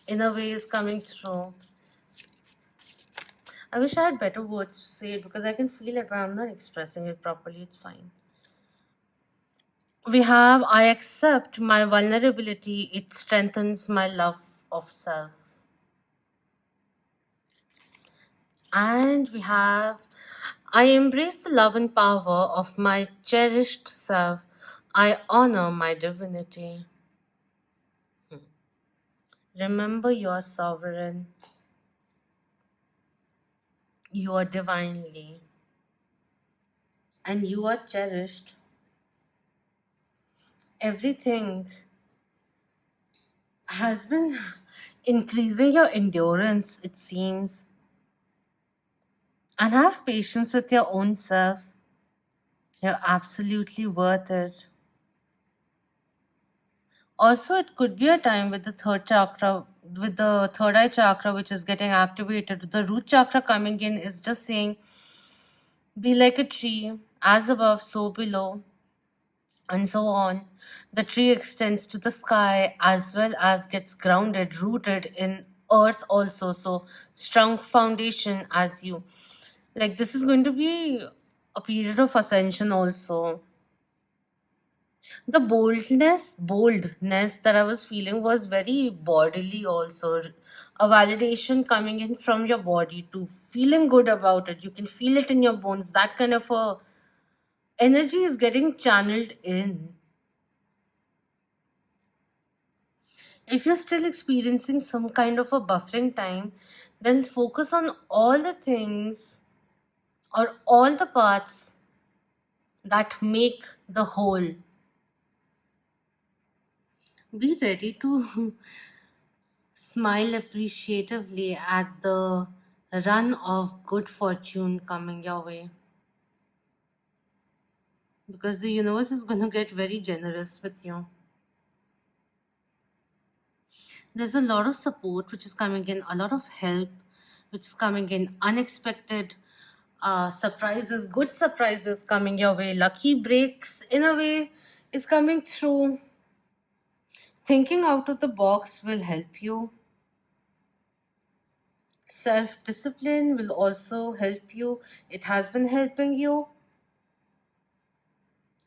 Innovate is coming through. I wish I had better words to say it because I can feel it, but I'm not expressing it properly. It's fine. We have I accept my vulnerability, it strengthens my love of self. And we have I embrace the love and power of my cherished self. I honor my divinity. Remember, you are sovereign. You are divinely. And you are cherished. Everything has been increasing your endurance, it seems, and have patience with your own self. You're absolutely worth it. Also, it could be a time with the third chakra, with the third eye chakra, which is getting activated. The root chakra coming in is just saying, be like a tree, as above, so below, and so on. The tree extends to the sky as well as gets grounded, rooted in earth also. So, strong foundation as you. Like, this is going to be a period of ascension also. The boldness that I was feeling was very bodily also. A validation coming in from your body to feeling good about it. You can feel it in your bones. That kind of a energy is getting channeled in. If you're still experiencing some kind of a buffering time, then focus on all the things or all the parts that make the whole. Be ready to smile appreciatively at the run of good fortune coming your way, because the universe is going to get very generous with you. There's a lot of support which is coming in, a lot of help which is coming in, unexpected surprises, good surprises coming your way, lucky breaks in a way is coming through. Thinking out of the box will help you. Self discipline will also help you. It has been helping you.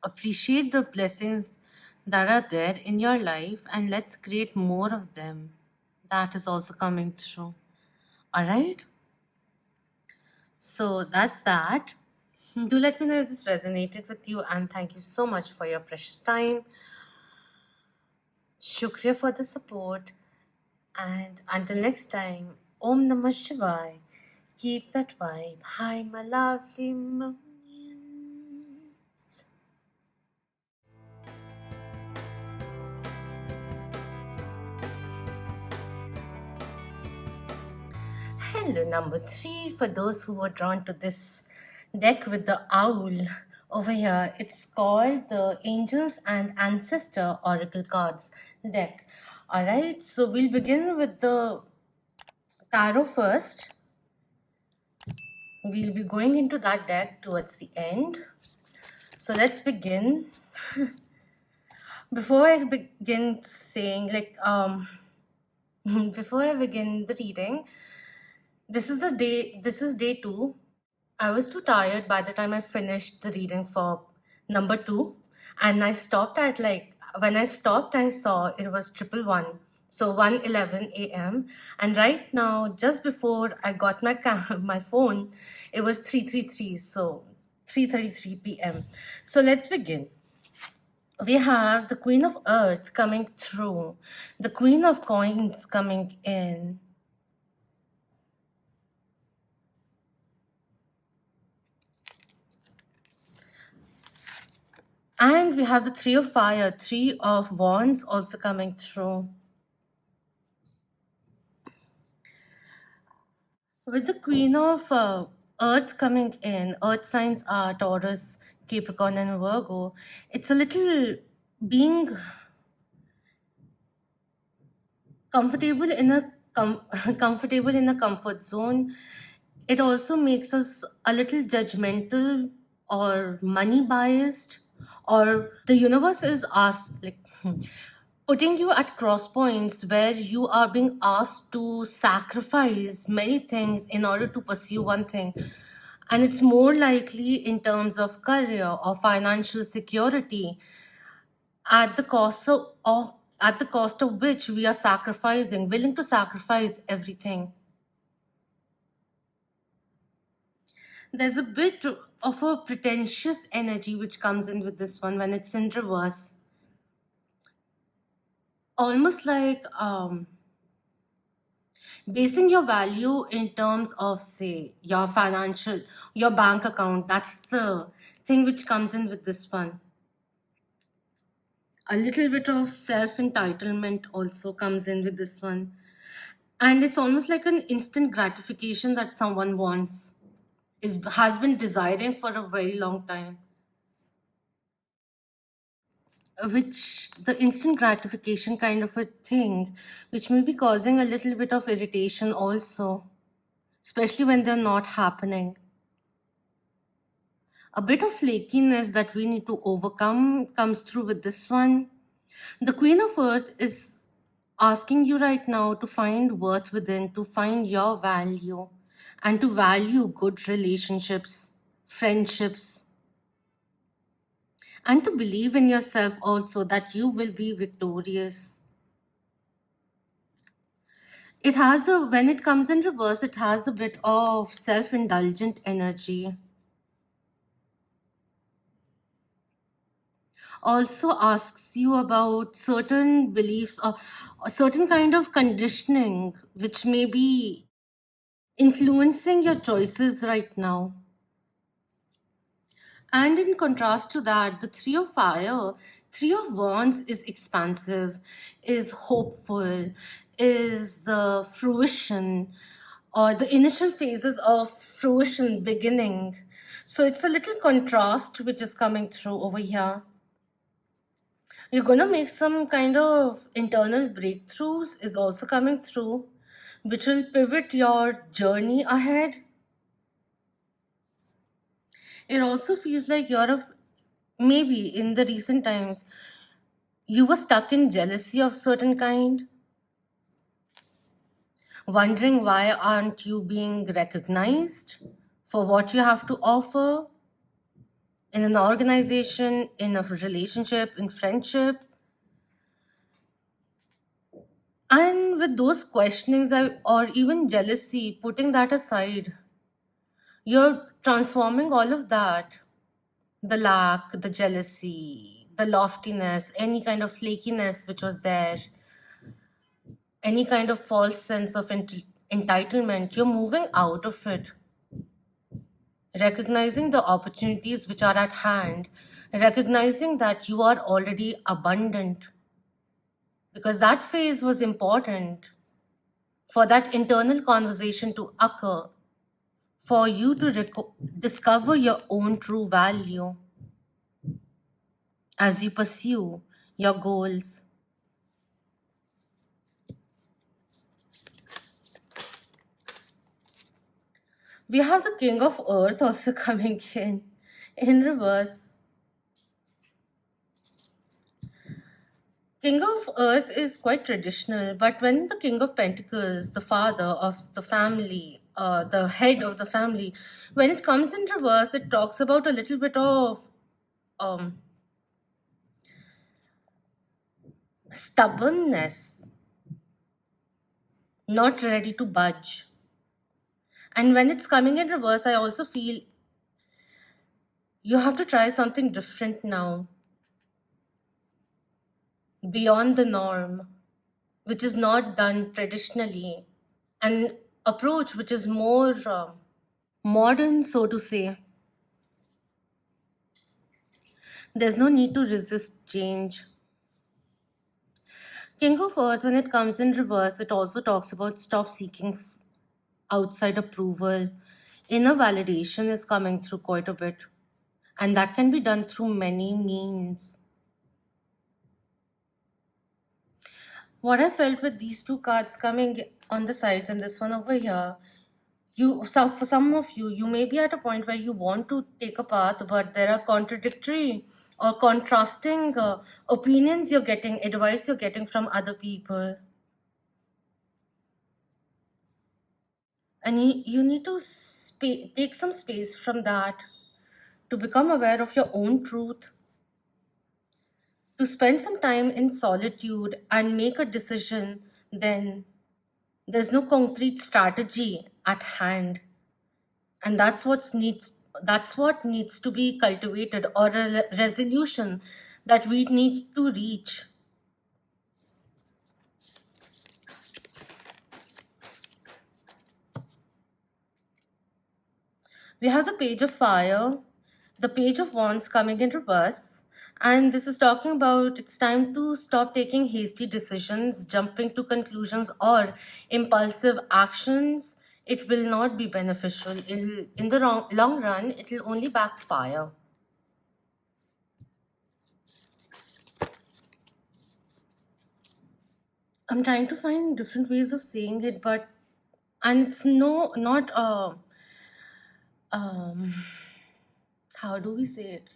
Appreciate the blessings that are there in your life and let's create more of them. That is also coming through. All right. So that's that. Do let me know if this resonated with you, and thank you so much for your precious time. Shukriya for the support. And until next time, Om Namah Shivay. Keep that vibe. Hi, my lovely moon. Hello, number three. For those who were drawn to this deck with the owl over here, it's called the Angels and Ancestor Oracle Cards deck. All right, so we'll begin with the tarot first. We'll be going into that deck towards the end. So let's begin. Before I begin saying, before I begin the reading, this is day two. I was too tired by the time I finished the reading for number two, and I stopped at when I stopped, I saw it was 111, so 1:11 a.m. And right now, just before I got my my phone, it was 3:33, so 3:33 p.m. So let's begin. We have the Queen of Earth coming through, the Queen of Coins coming in. And we have the Three of Fire, Three of Wands also coming through. With the Queen of Earth coming in, Earth signs are Taurus, Capricorn, and Virgo. It's a little being comfortable in a comfortable in a comfort zone. It also makes us a little judgmental or money biased, or the universe is asked putting you at cross points where you are being asked to sacrifice many things in order to pursue one thing, and it's more likely in terms of career or financial security, at the cost at the cost of which we are sacrificing, willing to sacrifice everything. There's a bit of a pretentious energy which comes in with this one when it's in reverse, almost like basing your value in terms of, say, your financial, your bank account. That's the thing which comes in with this one. A little bit of self entitlement also comes in with this one. And it's almost like an instant gratification that someone wants, has been desiring for a very long time, which the instant gratification kind of a thing, which may be causing a little bit of irritation also, especially when they're not happening. A bit of flakiness that we need to overcome comes through with this one. The Queen of Earth is asking you right now to find worth within, to find your value, and to value good relationships, friendships, and to believe in yourself also that you will be victorious. It has a, when it comes in reverse, it has a bit of self-indulgent energy. Also asks you about certain beliefs or a certain kind of conditioning which may be influencing your choices right now. And in contrast to that, the Three of Fire, Three of Wands is expansive, is hopeful, is the fruition or the initial phases of fruition beginning. So it's a little contrast which is coming through over here. You're going to make some kind of internal breakthroughs is also coming through, which will pivot your journey ahead. It also feels like maybe in the recent times, you were stuck in jealousy of certain kind, wondering why aren't you being recognized for what you have to offer in an organization, in a relationship, in friendship. And with those questionings or even jealousy, putting that aside, you're transforming all of that, the lack, the jealousy, the loftiness, any kind of flakiness which was there, any kind of false sense of entitlement, you're moving out of it, recognizing the opportunities which are at hand, recognizing that you are already abundant, because that phase was important for that internal conversation to occur, for you to discover your own true value as you pursue your goals. We have the King of Earth also coming in reverse. King of Earth is quite traditional, but when the King of Pentacles, the father of the family, the head of the family, when it comes in reverse, it talks about a little bit of um, stubbornness, not ready to budge. And when it's coming in reverse, I also feel you have to try something different now, beyond the norm, which is not done traditionally, an approach which is more modern, so to say. There's no need to resist change. King of Earth, when it comes in reverse, it also talks about stop seeking outside approval. Inner validation is coming through quite a bit, and that can be done through many means. What I felt with these two cards coming on the sides and this one over here, for some of you, you may be at a point where you want to take a path, but there are contradictory or contrasting opinions you're getting, advice you're getting from other people. And you need to take some space from that to become aware of your own truth, to spend some time in solitude and make a decision. Then there's no concrete strategy at hand, and that's what needs to be cultivated, or a resolution that we need to reach. We have the Page of Fire, the Page of Wands coming in reverse, And this is talking about it's time to stop taking hasty decisions, jumping to conclusions, or impulsive actions. It will not be beneficial. In the long run, it will only backfire. I'm trying to find different ways of saying it, but and it's not um how do we say it?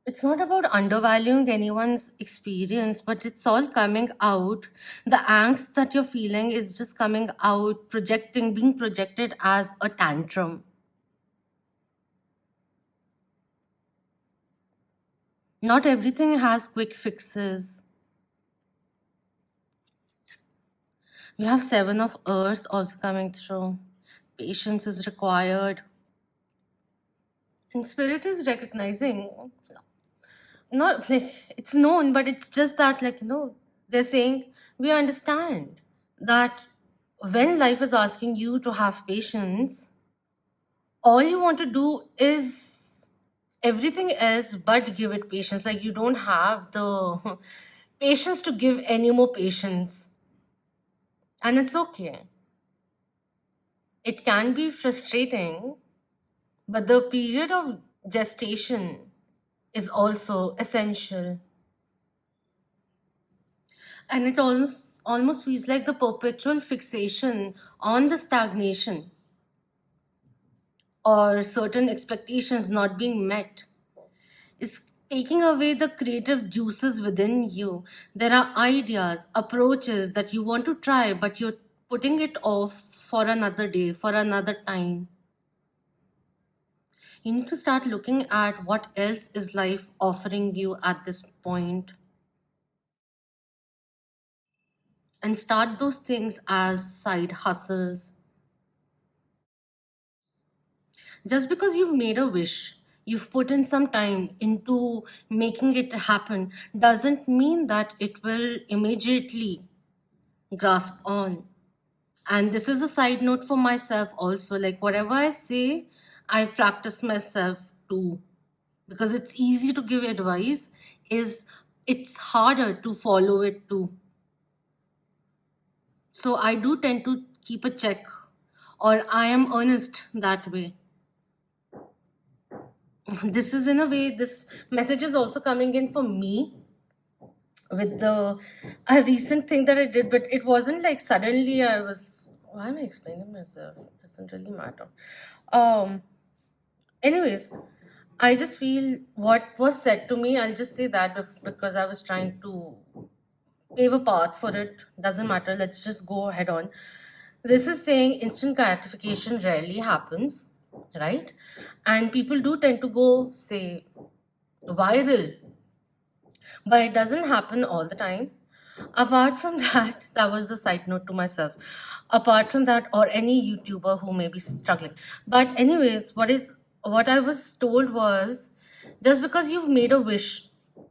It's not about undervaluing anyone's experience, but it's all coming out. The angst that you're feeling is just coming out, being projected as a tantrum. Not everything has quick fixes. We have Seven of Earth also coming through. Patience is required. And Spirit is recognizing, not like it's known, but it's just that, they're saying, we understand that when life is asking you to have patience, all you want to do is everything else but give it patience. Like, you don't have the patience to give any more patience. And it's okay. It can be frustrating, but the period of gestation is also essential. And it almost feels like the perpetual fixation on the stagnation or certain expectations not being met is taking away the creative juices within you. There are ideas, approaches that you want to try, but you're putting it off for another day, for another time. You need to start looking at what else is life offering you at this point and start those things as side hustles. Just because you've made a wish, you've put in some time into making it happen, doesn't mean that it will immediately grasp on. And this is a side note for myself also. Like, whatever I say, I practice myself too. Because it's easy to give advice, is it's harder to follow it too. So I do tend to keep a check, or I am earnest that way. This is, in a way, this message is also coming in for me with the a recent thing that I did, but it wasn't like suddenly I was. Why am I explaining myself? It doesn't really matter. Um. Anyways, I just feel what was said to me. I'll just say that because I was trying to pave a path for it. Doesn't matter. Let's just go head on. This is saying instant gratification rarely happens, right? And people do tend to go say viral, but it doesn't happen all the time. Apart from that, that was the side note to myself. Apart from that, or any YouTuber who may be struggling. But anyways, what I was told was, just because you've made a wish,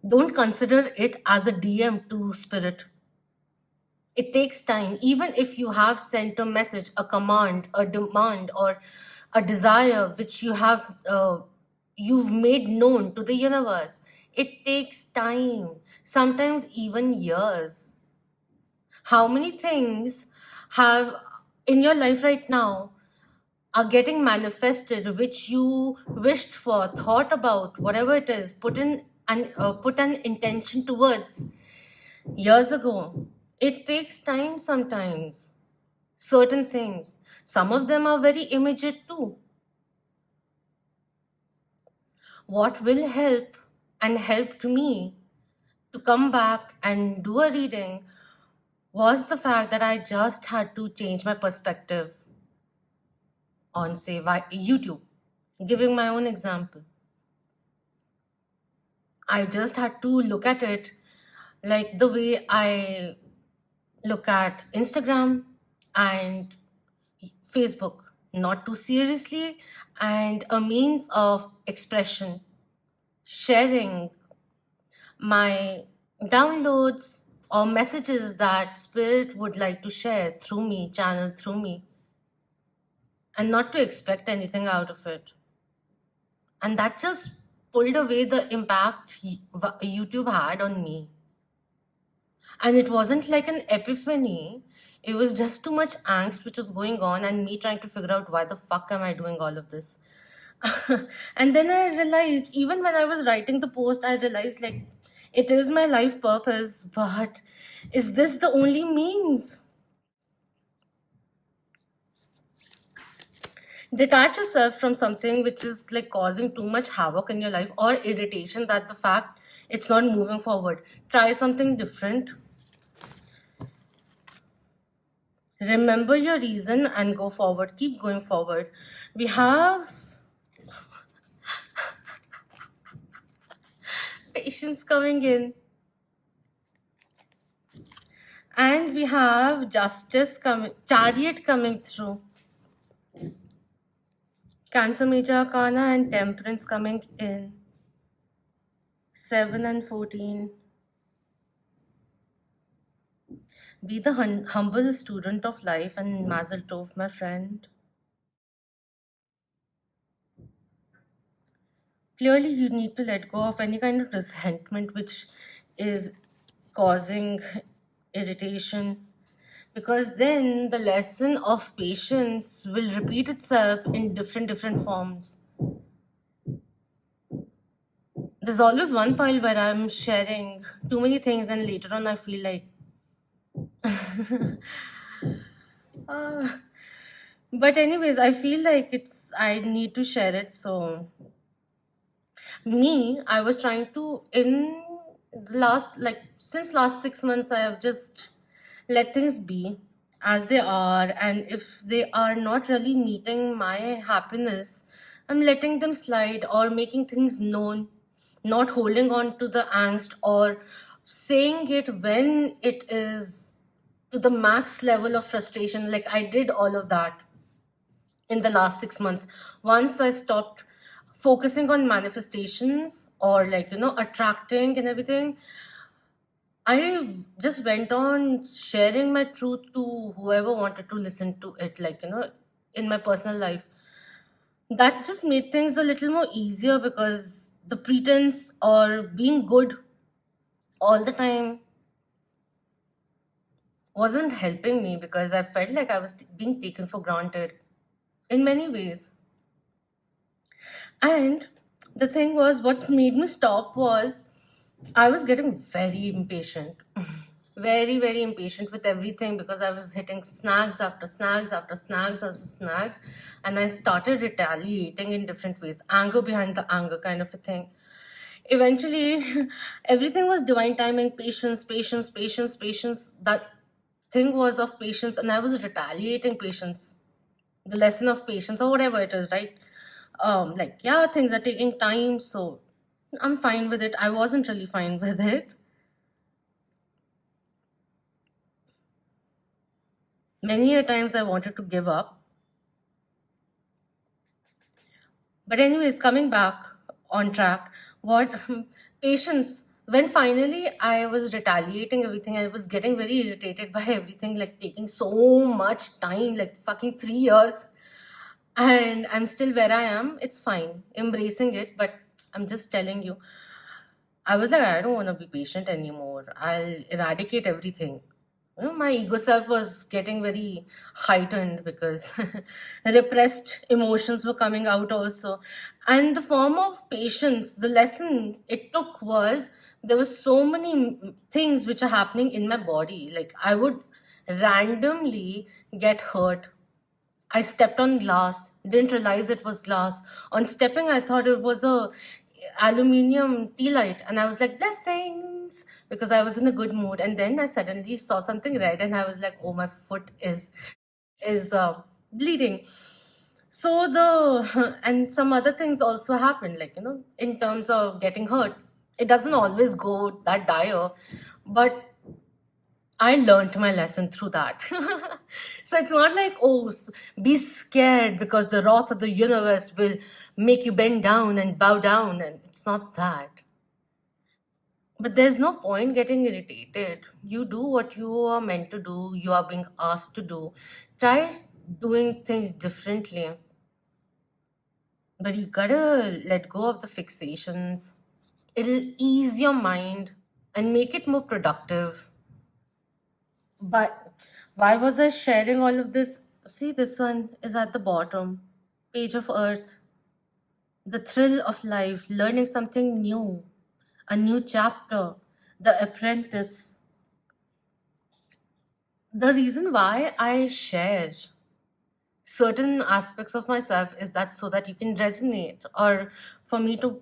don't consider it as a DM to spirit. It takes time. Even if you have sent a message, a command, a demand, or a desire which you've made known to the universe, it takes time, sometimes even years. How many things have in your life right now are getting manifested which you wished for, thought about, whatever it is, put an intention towards years ago. It takes time sometimes. Certain things. Some of them are very immediate too. What will help and helped me to come back and do a reading was the fact that I just had to change my perspective on, say, YouTube. Giving my own example, I just had to look at it like the way I look at Instagram and Facebook, not too seriously, and a means of expression, sharing my downloads or messages that Spirit would like to share through me, channel through me, and not to expect anything out of it. And that just pulled away the impact YouTube had on me. And it wasn't like an epiphany. It was just too much angst which was going on, and me trying to figure out why the fuck am I doing all of this. And then I realized, even when I was writing the post, I realized like it is my life purpose, but is this the only means? Detach yourself from something which is like causing too much havoc in your life or irritation that the fact it's not moving forward. Try something different. Remember your reason and go forward. Keep going forward. We have patience coming in. And we have justice coming, chariot coming through. Cancer Major Arcana and Temperance coming in. 7 and 14. Be the humble student of life and Mazel Tov, my friend. Clearly, you need to let go of any kind of resentment which is causing irritation, because then the lesson of patience will repeat itself in different forms. There's always one pile where I'm sharing too many things, and later on I feel like uh, but anyways, I feel like I need to share it. So me, I was trying to, in the last, like since last 6 months, I have just let things be as they are, and if they are not really meeting my happiness, I'm letting them slide or making things known, not holding on to the angst or saying it when it is to the max level of frustration. Like I did all of that in the last 6 months. Once I stopped focusing on manifestations or like, attracting and everything, I just went on sharing my truth to whoever wanted to listen to it, like, in my personal life. That just made things a little more easier, because the pretense or being good all the time wasn't helping me, because I felt like I was being taken for granted in many ways. And the thing was, what made me stop was I was getting very impatient, very impatient with everything, because I was hitting snags after snags after snags after snags, and I started retaliating in different ways, anger behind the anger kind of a thing. Eventually, everything was divine timing, patience. That thing was of patience, and I was retaliating patience, the lesson of patience, or whatever it is, right? Like, yeah, things are taking time, so I'm fine with it. I wasn't really fine with it. Many a times I wanted to give up. But anyways, coming back on track, what patience, when finally I was retaliating everything, I was getting very irritated by everything, like taking so much time, like fucking 3 years, and I'm still where I am. It's fine, embracing it, but I'm just telling you, I was like, I don't want to be patient anymore. I'll eradicate everything. My ego self was getting very heightened, because repressed emotions were coming out also. And the form of patience, the lesson it took was, there was so many things which are happening in my body. Like I would randomly get hurt. I stepped on glass, didn't realize it was glass. On stepping, I thought it was a aluminium tea light, and I was like, blessings, because I was in a good mood. And then I suddenly saw something red, and I was like, oh, my foot is bleeding. So the and some other things also happened, like, in terms of getting hurt. It doesn't always go that dire, but I learned my lesson through that. So it's not like, oh, be scared because the wrath of the universe will make you bend down and bow down. And it's not that. But there's no point getting irritated. You do what you are meant to do, you are being asked to do. Try doing things differently. But you gotta let go of the fixations. It'll ease your mind and make it more productive. But why was I sharing all of this? See, this one is at the bottom. Page of Earth. The thrill of life, learning something new, a new chapter, the apprentice. The reason why I share certain aspects of myself is that so that you can resonate, or for me to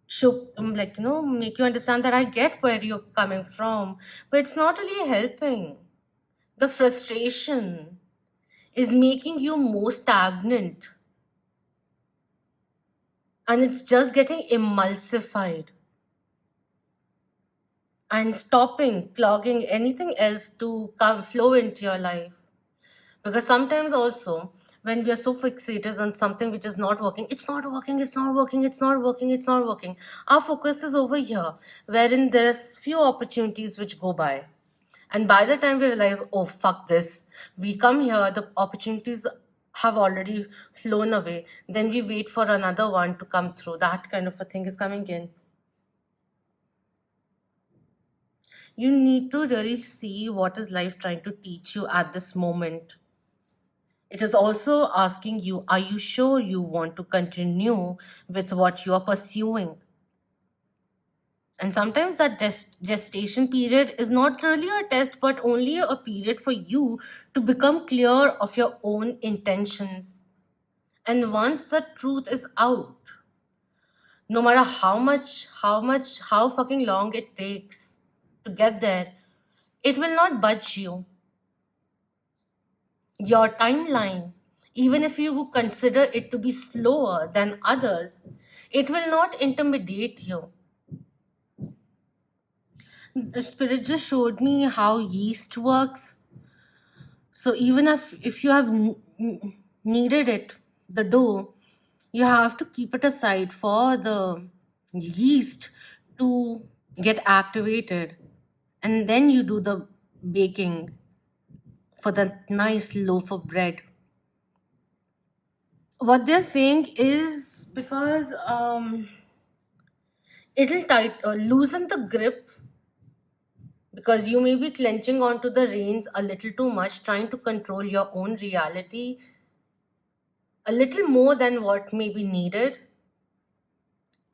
show, like, make you understand that I get where you're coming from, but it's not really helping. The frustration is making you more stagnant, and it's just getting emulsified and stopping, clogging anything else to come flow into your life. Because sometimes also, when we are so fixated on something which is not working, it's not working, it's not working, it's not working, it's not working. Our focus is over here, wherein there's few opportunities which go by. And by the time we realize, oh, fuck this, we come here, the opportunities have already flown away. Then we wait for another one to come through. That kind of a thing is coming in. You need to really see what is life trying to teach you at this moment. It is also asking you, are you sure you want to continue with what you are pursuing? And sometimes that gestation period is not really a test, but only a period for you to become clear of your own intentions. And once the truth is out, no matter how fucking long it takes to get there, it will not budge you. Your timeline, even if you consider it to be slower than others, it will not intimidate you. The spirit just showed me how yeast works. So even if you have kneaded it, the dough, you have to keep it aside for the yeast to get activated, and then you do the baking for that nice loaf of bread. What they're saying is because it'll loosen the grip, because you may be clenching onto the reins a little too much, trying to control your own reality a little more than what may be needed.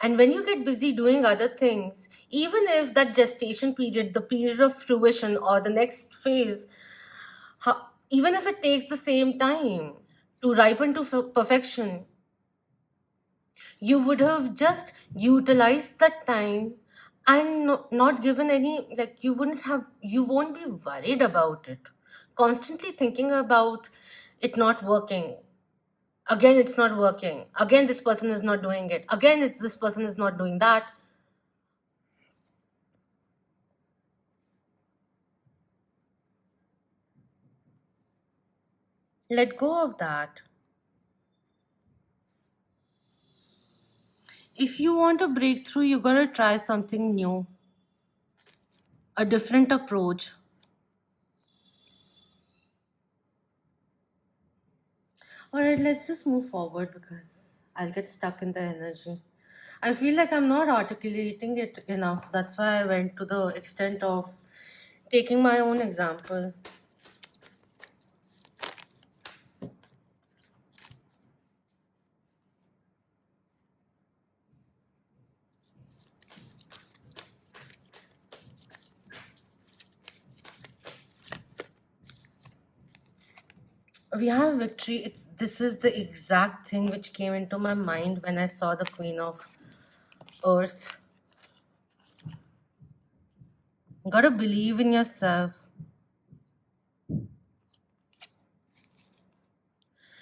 And when you get busy doing other things, even if that gestation period, the period of fruition or the next phase, even if it takes the same time to ripen to perfection, you would have just utilized that time and not given any, like, you won't be worried about it, constantly thinking about it not working. Again, it's not working. Again, this person is not doing it. Again, this person is not doing that. Let go of that. If you want a breakthrough, you gotta try something new, a different approach. All right, let's just move forward because I'll get stuck in the energy. I feel like I'm not articulating it enough. That's why I went to the extent of taking my own example. We have victory. This is the exact thing which came into my mind when I saw the Queen of Earth. You gotta believe in yourself.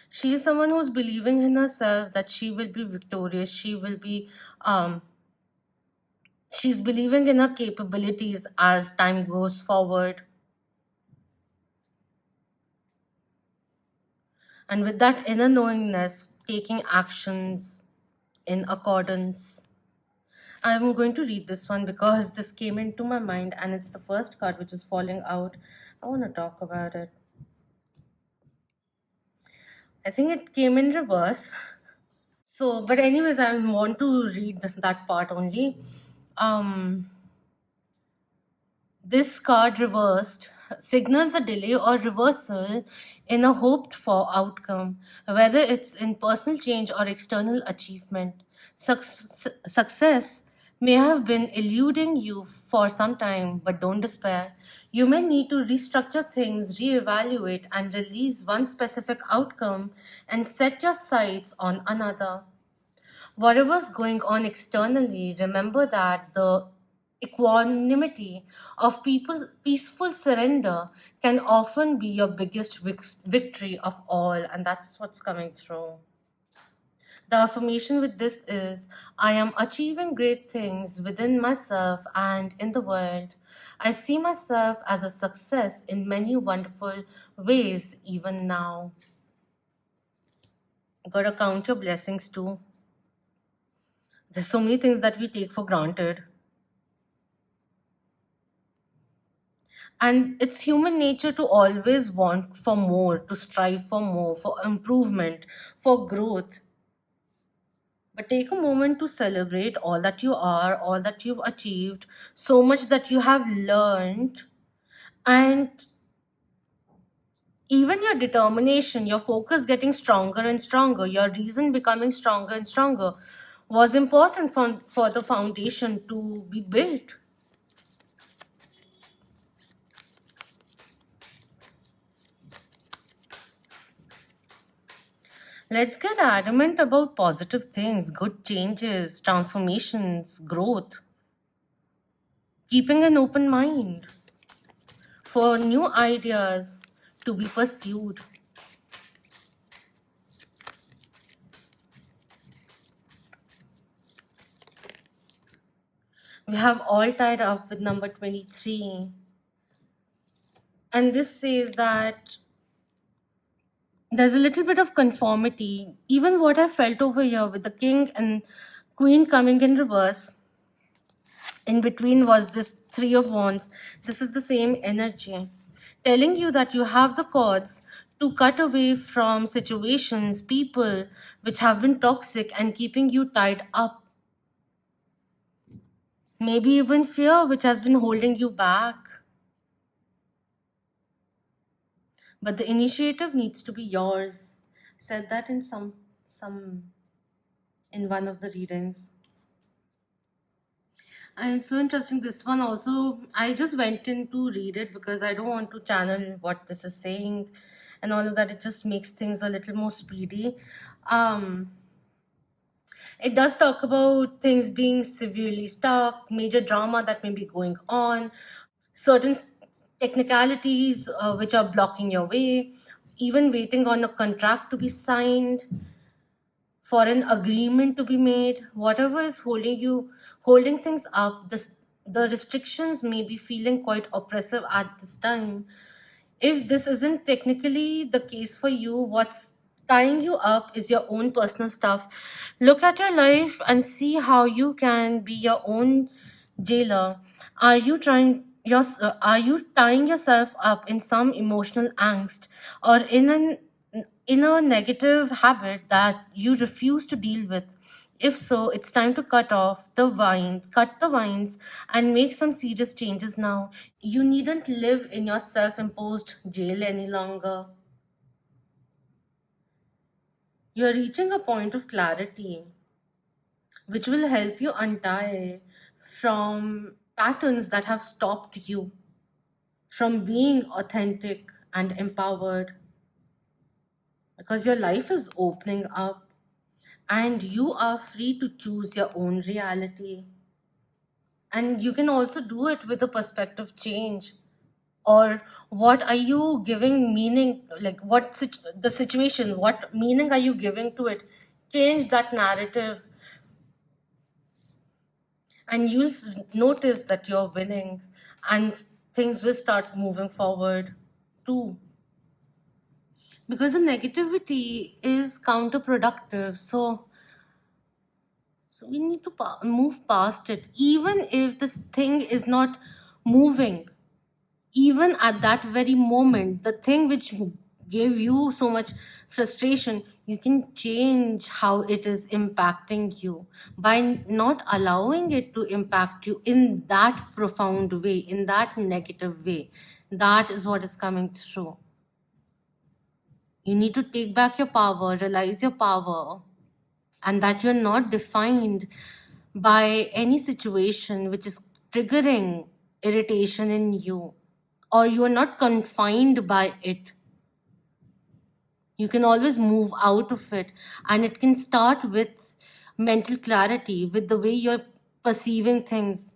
She is someone who's believing in herself that she will be victorious. She's believing in her capabilities as time goes forward. And with that inner knowingness, taking actions in accordance. I'm going to read this one because this came into my mind and it's the first card which is falling out. I want to talk about it. I think it came in reverse. So, but anyways, I want to read that part only. Um, This card reversed signals a delay or reversal in a hoped for outcome, whether it's in personal change or external achievement. Success may have been eluding you for some time, but don't despair. You may need to restructure things, reevaluate, and release one specific outcome and set your sights on another. Whatever's going on externally, remember that the equanimity of people's peaceful surrender can often be your biggest victory of all, and that's what's coming through. The affirmation with this is, I am achieving great things within myself and in the world. I see myself as a success in many wonderful ways, even now. Gotta count your blessings too. There's so many things that we take for granted. And it's human nature to always want for more, to strive for more, for improvement, for growth. But take a moment to celebrate all that you are, all that you've achieved, so much that you have learned, and even your determination, your focus getting stronger and stronger, your reason becoming stronger and stronger was important for the foundation to be built. Let's get adamant about positive things, good changes, transformations, growth. Keeping an open mind for new ideas to be pursued. We have all tied up with number 23. And this says that there's a little bit of conformity. Even what I felt over here with the king and queen coming in reverse, in between was this three of wands. This is the same energy telling you that you have the cords to cut away from situations, people which have been toxic and keeping you tied up. Maybe even fear which has been holding you back. But the initiative needs to be yours. I said that in some in one of the readings. And it's so interesting. This one also, I just went in to read it because I don't want to channel what this is saying and all of that. It just makes things a little more speedy. It does talk about things being severely stuck, major drama that may be going on, certain technicalities which are blocking your way, even waiting on a contract to be signed, for an agreement to be made, whatever is holding things up, the restrictions may be feeling quite oppressive at this time. If this isn't technically the case for you, what's tying you up is your own personal stuff. Look at your life and see how you can be your own jailer. Are you tying yourself up in some emotional angst or in a negative habit that you refuse to deal with? If so, it's time to cut the vines and make some serious changes now. You needn't live in your self-imposed jail any longer. You're reaching a point of clarity which will help you untie from patterns that have stopped you from being authentic and empowered, because your life is opening up and you are free to choose your own reality. And you can also do it with a perspective change. Or what are you giving meaning, like the situation, what meaning are you giving to it? Change that narrative and you'll notice that you're winning and things will start moving forward too. Because the negativity is counterproductive. So we need to move past it. Even if this thing is not moving, even at that very moment, the thing which gave you so much frustration, You can change how it is impacting you by not allowing it to impact you in that profound way, in that negative way. That is what is coming through. You need to take back your power, realize your power, and that you're not defined by any situation which is triggering irritation in you, or you are not confined by it. You can always move out of it, and it can start with mental clarity, with the way you're perceiving things.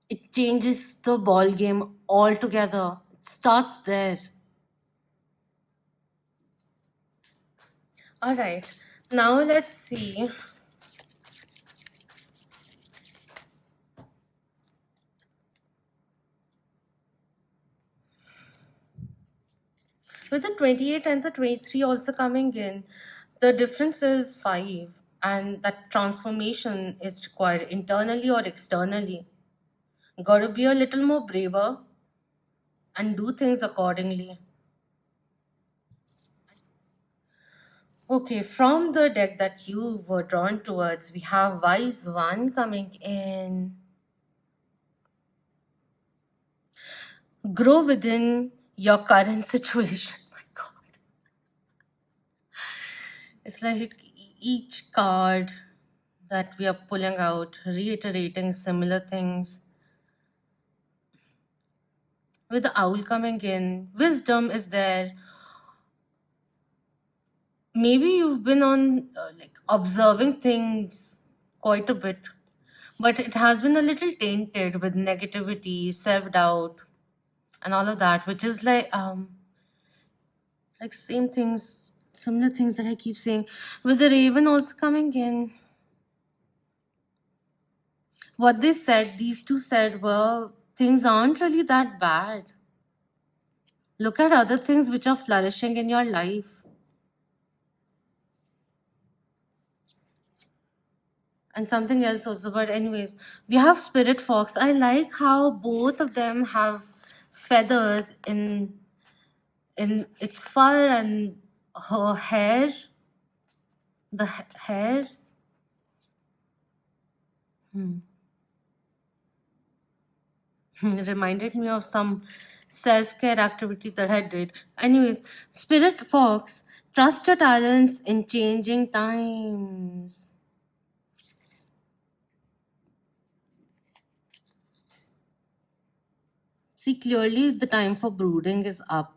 It changes the ball game altogether. It starts there. All right, now let's see. With the 28 and the 23 also coming in, the difference is 5, and that transformation is required internally or externally. Got to be a little more braver and do things accordingly. Okay, from the deck that you were drawn towards, we have Wise One coming in. Grow within your current situation. My God. It's like each card that we are pulling out, reiterating similar things. With the owl coming in, wisdom is there. Maybe you've been on like observing things quite a bit, but it has been a little tainted with negativity, self-doubt, and all of that, which is like same things, similar things that I keep saying. With the raven also coming in, what they said, these two said, well, things aren't really that bad. Look at other things which are flourishing in your life. And something else also, but anyways, we have spirit fox. I like how both of them have feathers in its fur and her hair, the hair. Reminded me of some self-care activity that I did. Anyways, spirit fox, trust your talents in changing times. See, clearly the time for brooding is up.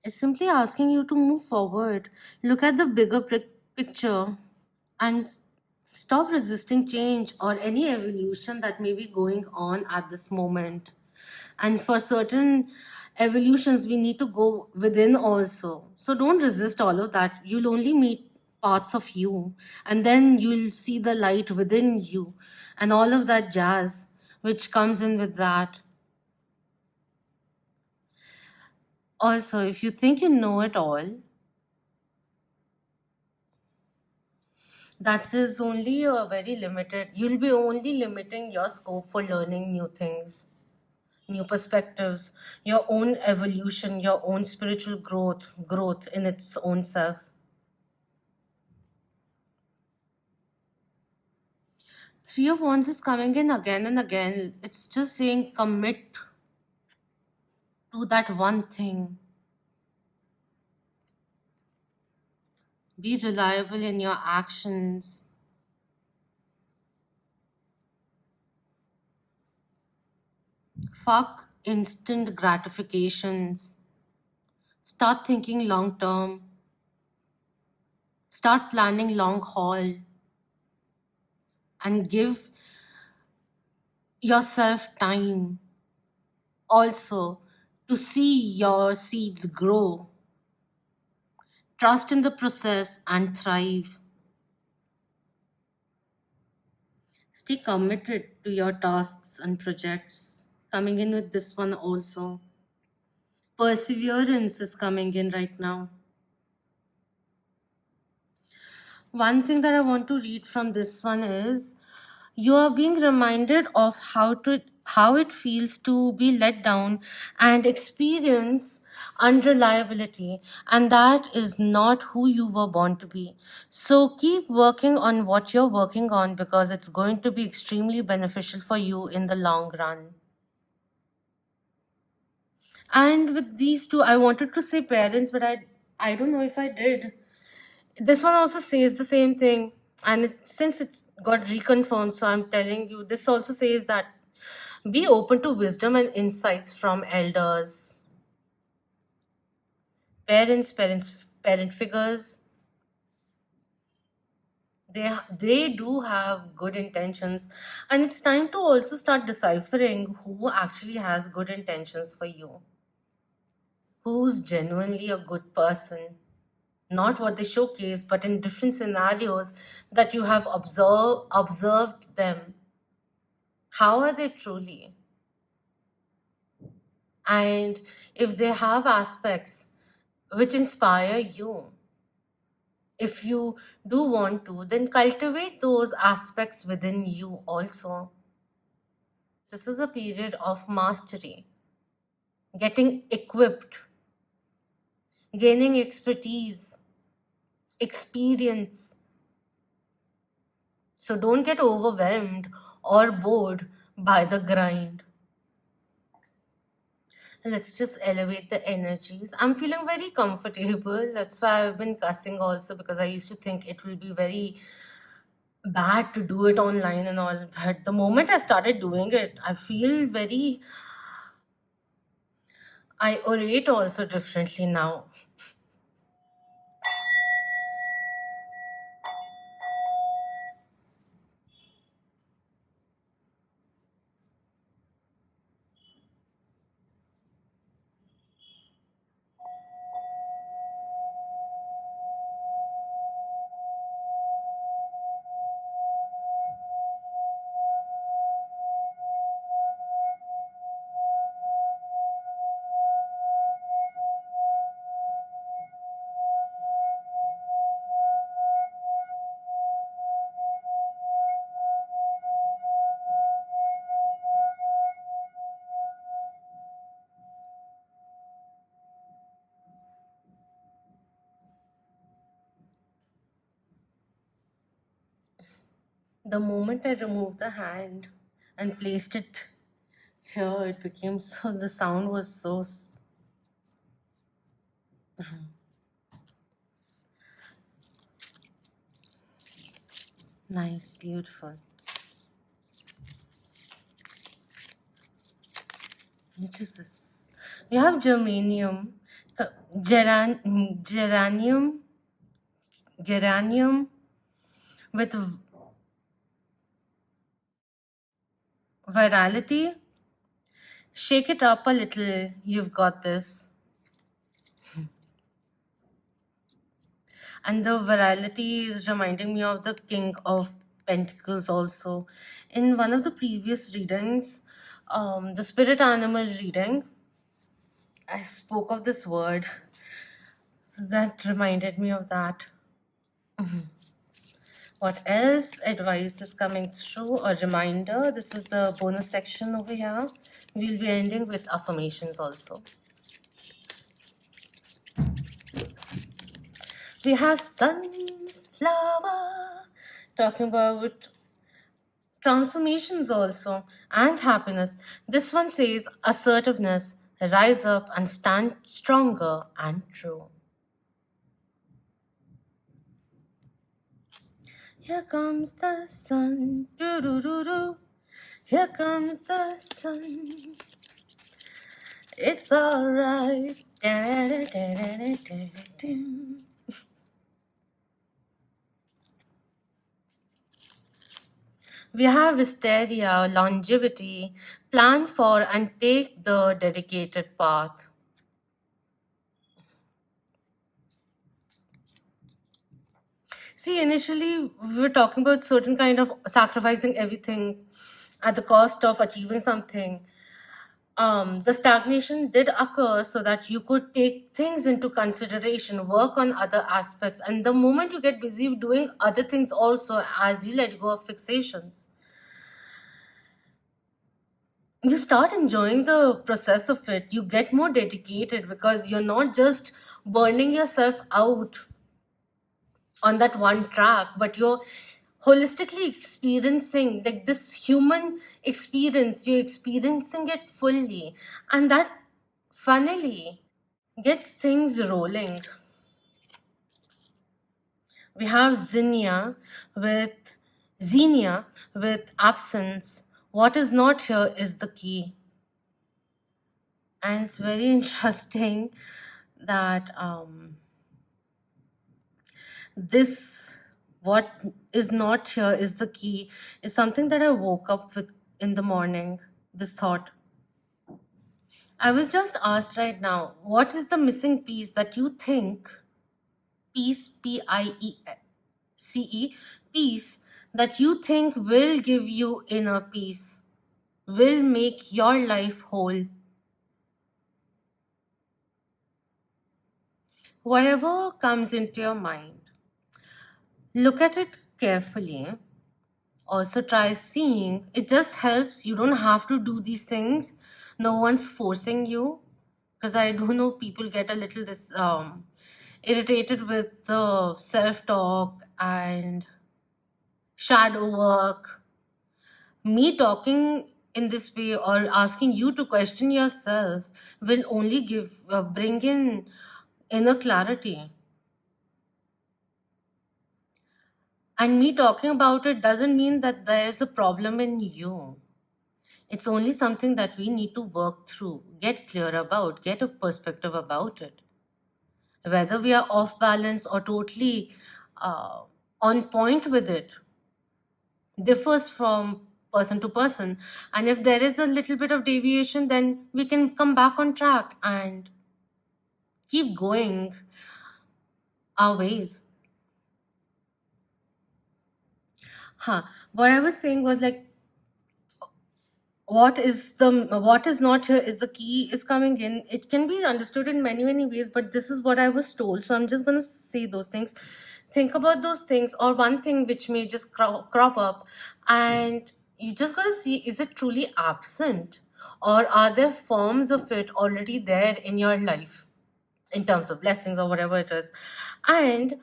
It's simply asking you to move forward, look at the bigger picture, and stop resisting change or any evolution that may be going on at this moment. And for certain evolutions, we need to go within also. So don't resist all of that. You'll only meet parts of you, and then you'll see the light within you, and all of that jazz which comes in with that. Also, if you think you know it all, that is only a very limited, you'll be only limiting your scope for learning new things, new perspectives, your own evolution, your own spiritual growth in its own self. Three of Wands is coming in again and again. It's just saying commit to that one thing. Be reliable in your actions. Fuck instant gratifications. Start thinking long term. Start planning long haul. And give yourself time also to see your seeds grow. Trust in the process and thrive. Stay committed to your tasks and projects. Coming in with this one also. Perseverance is coming in right now. One thing that I want to read from this one is you are being reminded of how to how it feels to be let down and experience unreliability, and that is not who you were born to be. So keep working on what you're working on, because it's going to be extremely beneficial for you in the long run. And with these two, I wanted to say parents, but I don't know if I did. This one also says the same thing, and since it got reconfirmed, so I'm telling you, this also says that be open to wisdom and insights from elders, parent figures. They do have good intentions, and it's time to also start deciphering who actually has good intentions for you, who's genuinely a good person, not what they showcase, but in different scenarios that you have observed them. How are they truly? And if they have aspects which inspire you, if you do want to, then cultivate those aspects within you also. This is a period of mastery, getting equipped, gaining expertise, experience. So don't get overwhelmed or bored by the grind. Let's just elevate the energies. I'm feeling very comfortable. That's why I've been cussing also, because I used to think it will be very bad to do it online and all. But the moment I started doing it, I feel very, I orate also differently now. The moment I removed the hand and placed it here, it became so, the sound was so nice, beautiful. Which is this? We have germanium, geranium, geranium with virality. Shake it up a little. You've got this. And the virality is reminding me of the King of Pentacles also. In one of the previous readings, the spirit animal reading, I spoke of this word that reminded me of that. What else advice is coming through? A reminder. This is the bonus section over here. We'll be ending with affirmations also. We have sunflower, talking about transformations also and happiness. This one says assertiveness, rise up and stand stronger and true. Here comes the sun, doo-doo-doo-doo. Here comes the sun. It's alright. We have wisteria, longevity, plan for and take the dedicated path. See, initially we were talking about certain kind of sacrificing everything at the cost of achieving something. The stagnation did occur so that you could take things into consideration, work on other aspects, and the moment you get busy doing other things also, as you let go of fixations, you start enjoying the process of it. You get more dedicated because you're not just burning yourself out on that one track, but you're holistically experiencing like this human experience. You're experiencing it fully, and that funnily gets things rolling. We have with Xenia with absence. What is not here is the key. And it's very interesting that this what is not here is the key is something that I woke up with in the morning. This thought. I was just asked right now, what is the missing piece that you think, peace, PIECE, peace, that you think will give you inner peace, will make your life whole? Whatever comes into your mind, look at it carefully. Also try seeing. It just helps. You don't have to do these things. No one's forcing you. Because I do know people get a little this irritated with the self-talk and shadow work. Me talking in this way or asking you to question yourself will only bring in inner clarity. And me talking about it doesn't mean that there is a problem in you. It's only something that we need to work through, get clear about, get a perspective about it. Whether we are off balance or totally on point with it differs from person to person. And if there is a little bit of deviation, then we can come back on track and keep going our ways. What I was saying was like, what is not here is the key is coming in. It can be understood in many ways, but this is what I was told, so I'm just going to say those things. Think about those things, or one thing which may just crop up, and you just got to see, is it truly absent, or are there forms of it already there in your life in terms of blessings or whatever it is? And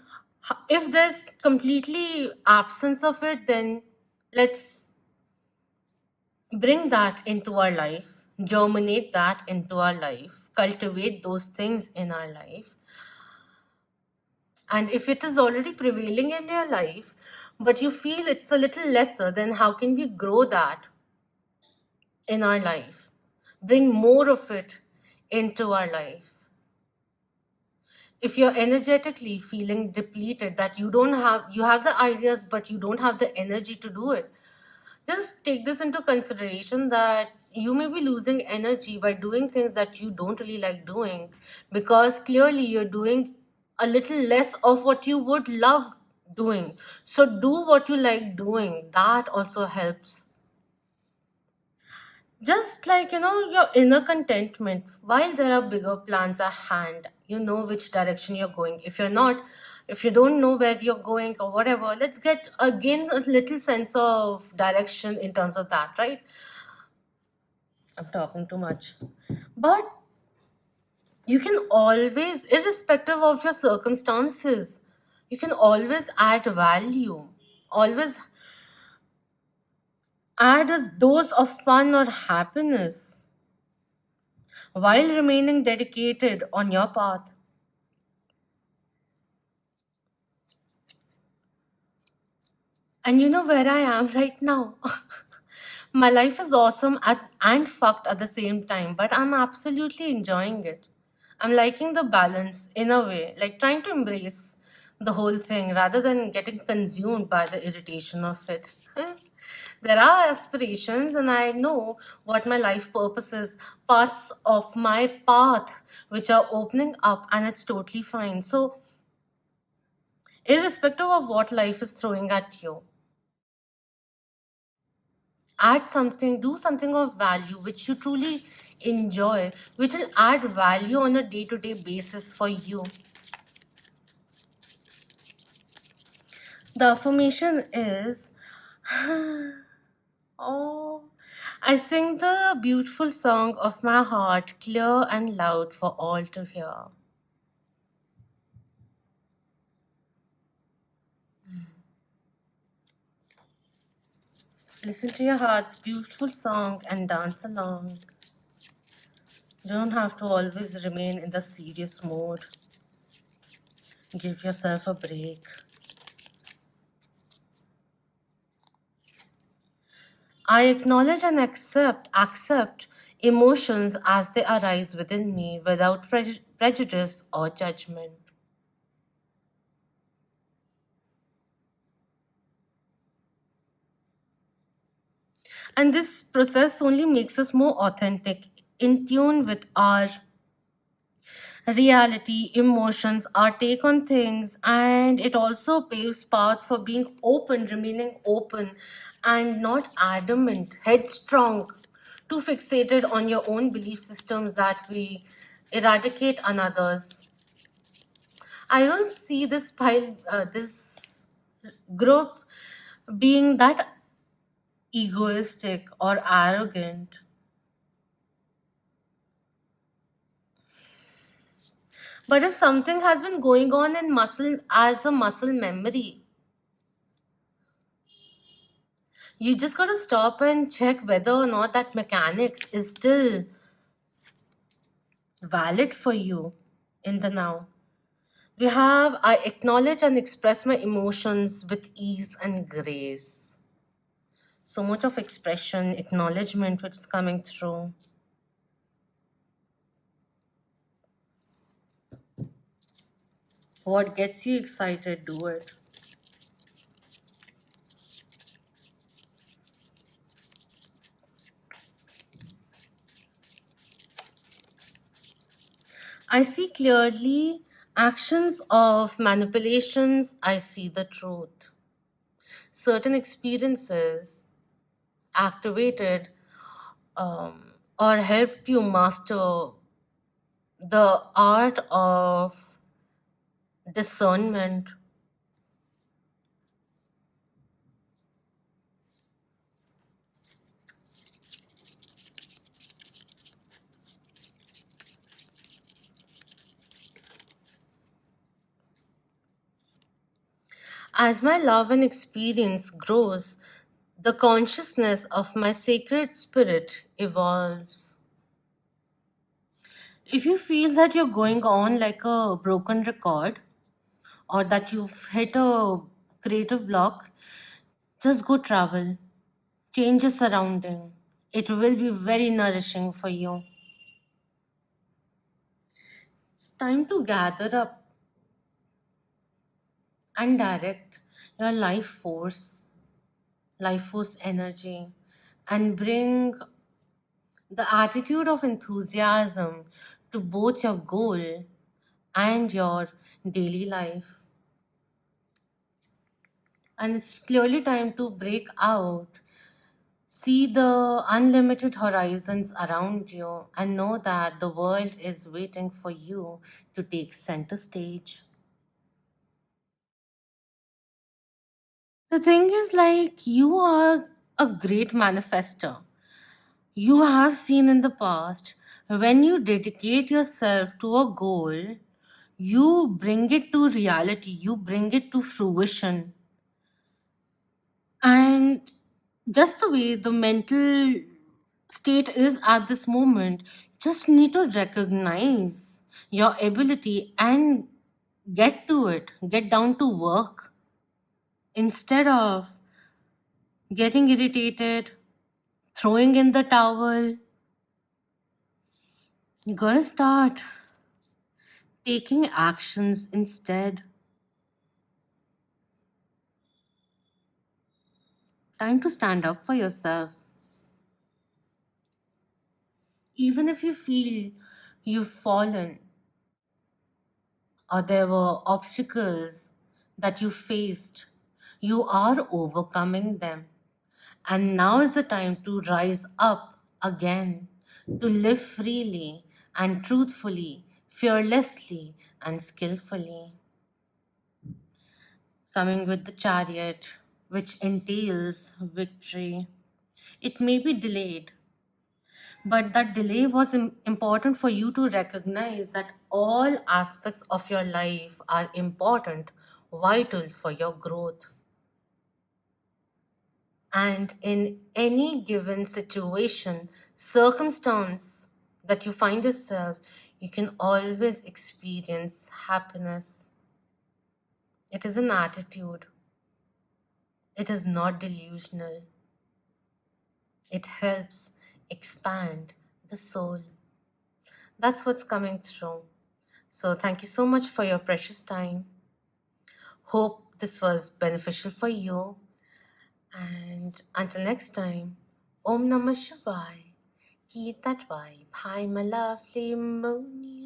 if there's completely absence of it, then let's bring that into our life, germinate that into our life, cultivate those things in our life. And if it is already prevailing in your life, but you feel it's a little lesser, then how can we grow that in our life? Bring more of it into our life. If you're energetically feeling depleted, that you have the ideas, but you don't have the energy to do it, just take this into consideration that you may be losing energy by doing things that you don't really like doing, because clearly you're doing a little less of what you would love doing. So do what you like doing. That also helps. Just like, your inner contentment, while there are bigger plans at hand, you know which direction you're going. If you don't know where you're going or whatever, let's get again a little sense of direction in terms of that, right? I'm talking too much. But you can always, irrespective of your circumstances, you can always add value. Always add a dose of fun or happiness while remaining dedicated on your path. And you know where I am right now? My life is awesome and fucked at the same time, but I'm absolutely enjoying it. I'm liking the balance in a way, like trying to embrace the whole thing rather than getting consumed by the irritation of it. There are aspirations, and I know what my life purpose is, parts of my path which are opening up, and it's totally fine. So, irrespective of what life is throwing at you, add something, do something of value which you truly enjoy, which will add value on a day-to-day basis for you. The affirmation is, oh, I sing the beautiful song of my heart clear and loud for all to hear. Listen to your heart's beautiful song and dance along. You don't have to always remain in the serious mode. Give yourself a break. I acknowledge and accept emotions as they arise within me without prejudice or judgment. And this process only makes us more authentic, in tune with our reality, emotions, our take on things, and it also paves path for being open, remaining open, and not adamant, headstrong, too fixated on your own belief systems that we eradicate another's. I don't see this group being that egoistic or arrogant. But if something has been going on in muscle as a muscle memory, you just got to stop and check whether or not that mechanics is still valid for you in the now. I acknowledge and express my emotions with ease and grace. So much of expression, acknowledgement which is coming through. What gets you excited, do it. I see clearly actions of manipulations, I see the truth. Certain experiences activated or helped you master the art of discernment. As my love and experience grows, the consciousness of my sacred spirit evolves. If you feel that you're going on like a broken record or that you've hit a creative block, just go travel, change your surrounding. It will be very nourishing for you. It's time to gather up and direct your life force energy, and bring the attitude of enthusiasm to both your goal and your daily life. And it's clearly time to break out, see the unlimited horizons around you, and know that the world is waiting for you to take center stage. The thing is, like, you are a great manifester. You have seen in the past, when you dedicate yourself to a goal, you bring it to reality, you bring it to fruition. And just the way the mental state is at this moment, just need to recognize your ability and get to it, get down to work instead of getting irritated, throwing in the towel. You gotta start taking actions instead. Time to stand up for yourself. Even if you feel you've fallen or there were obstacles that you faced, you are overcoming them. And now is the time to rise up again, to live freely and truthfully, fearlessly and skillfully. Coming with the chariot, which entails victory. It may be delayed, but that delay was important for you to recognize that all aspects of your life are important, vital for your growth. And in any given situation, circumstance that you find yourself, you can always experience happiness. It is an attitude, it is not delusional. It helps expand the soul. That's what's coming through. So, thank you so much for your precious time. Hope this was beneficial for you. And until next time, Om Namah Shivay. Keep that vibe. Hi, my lovely moon.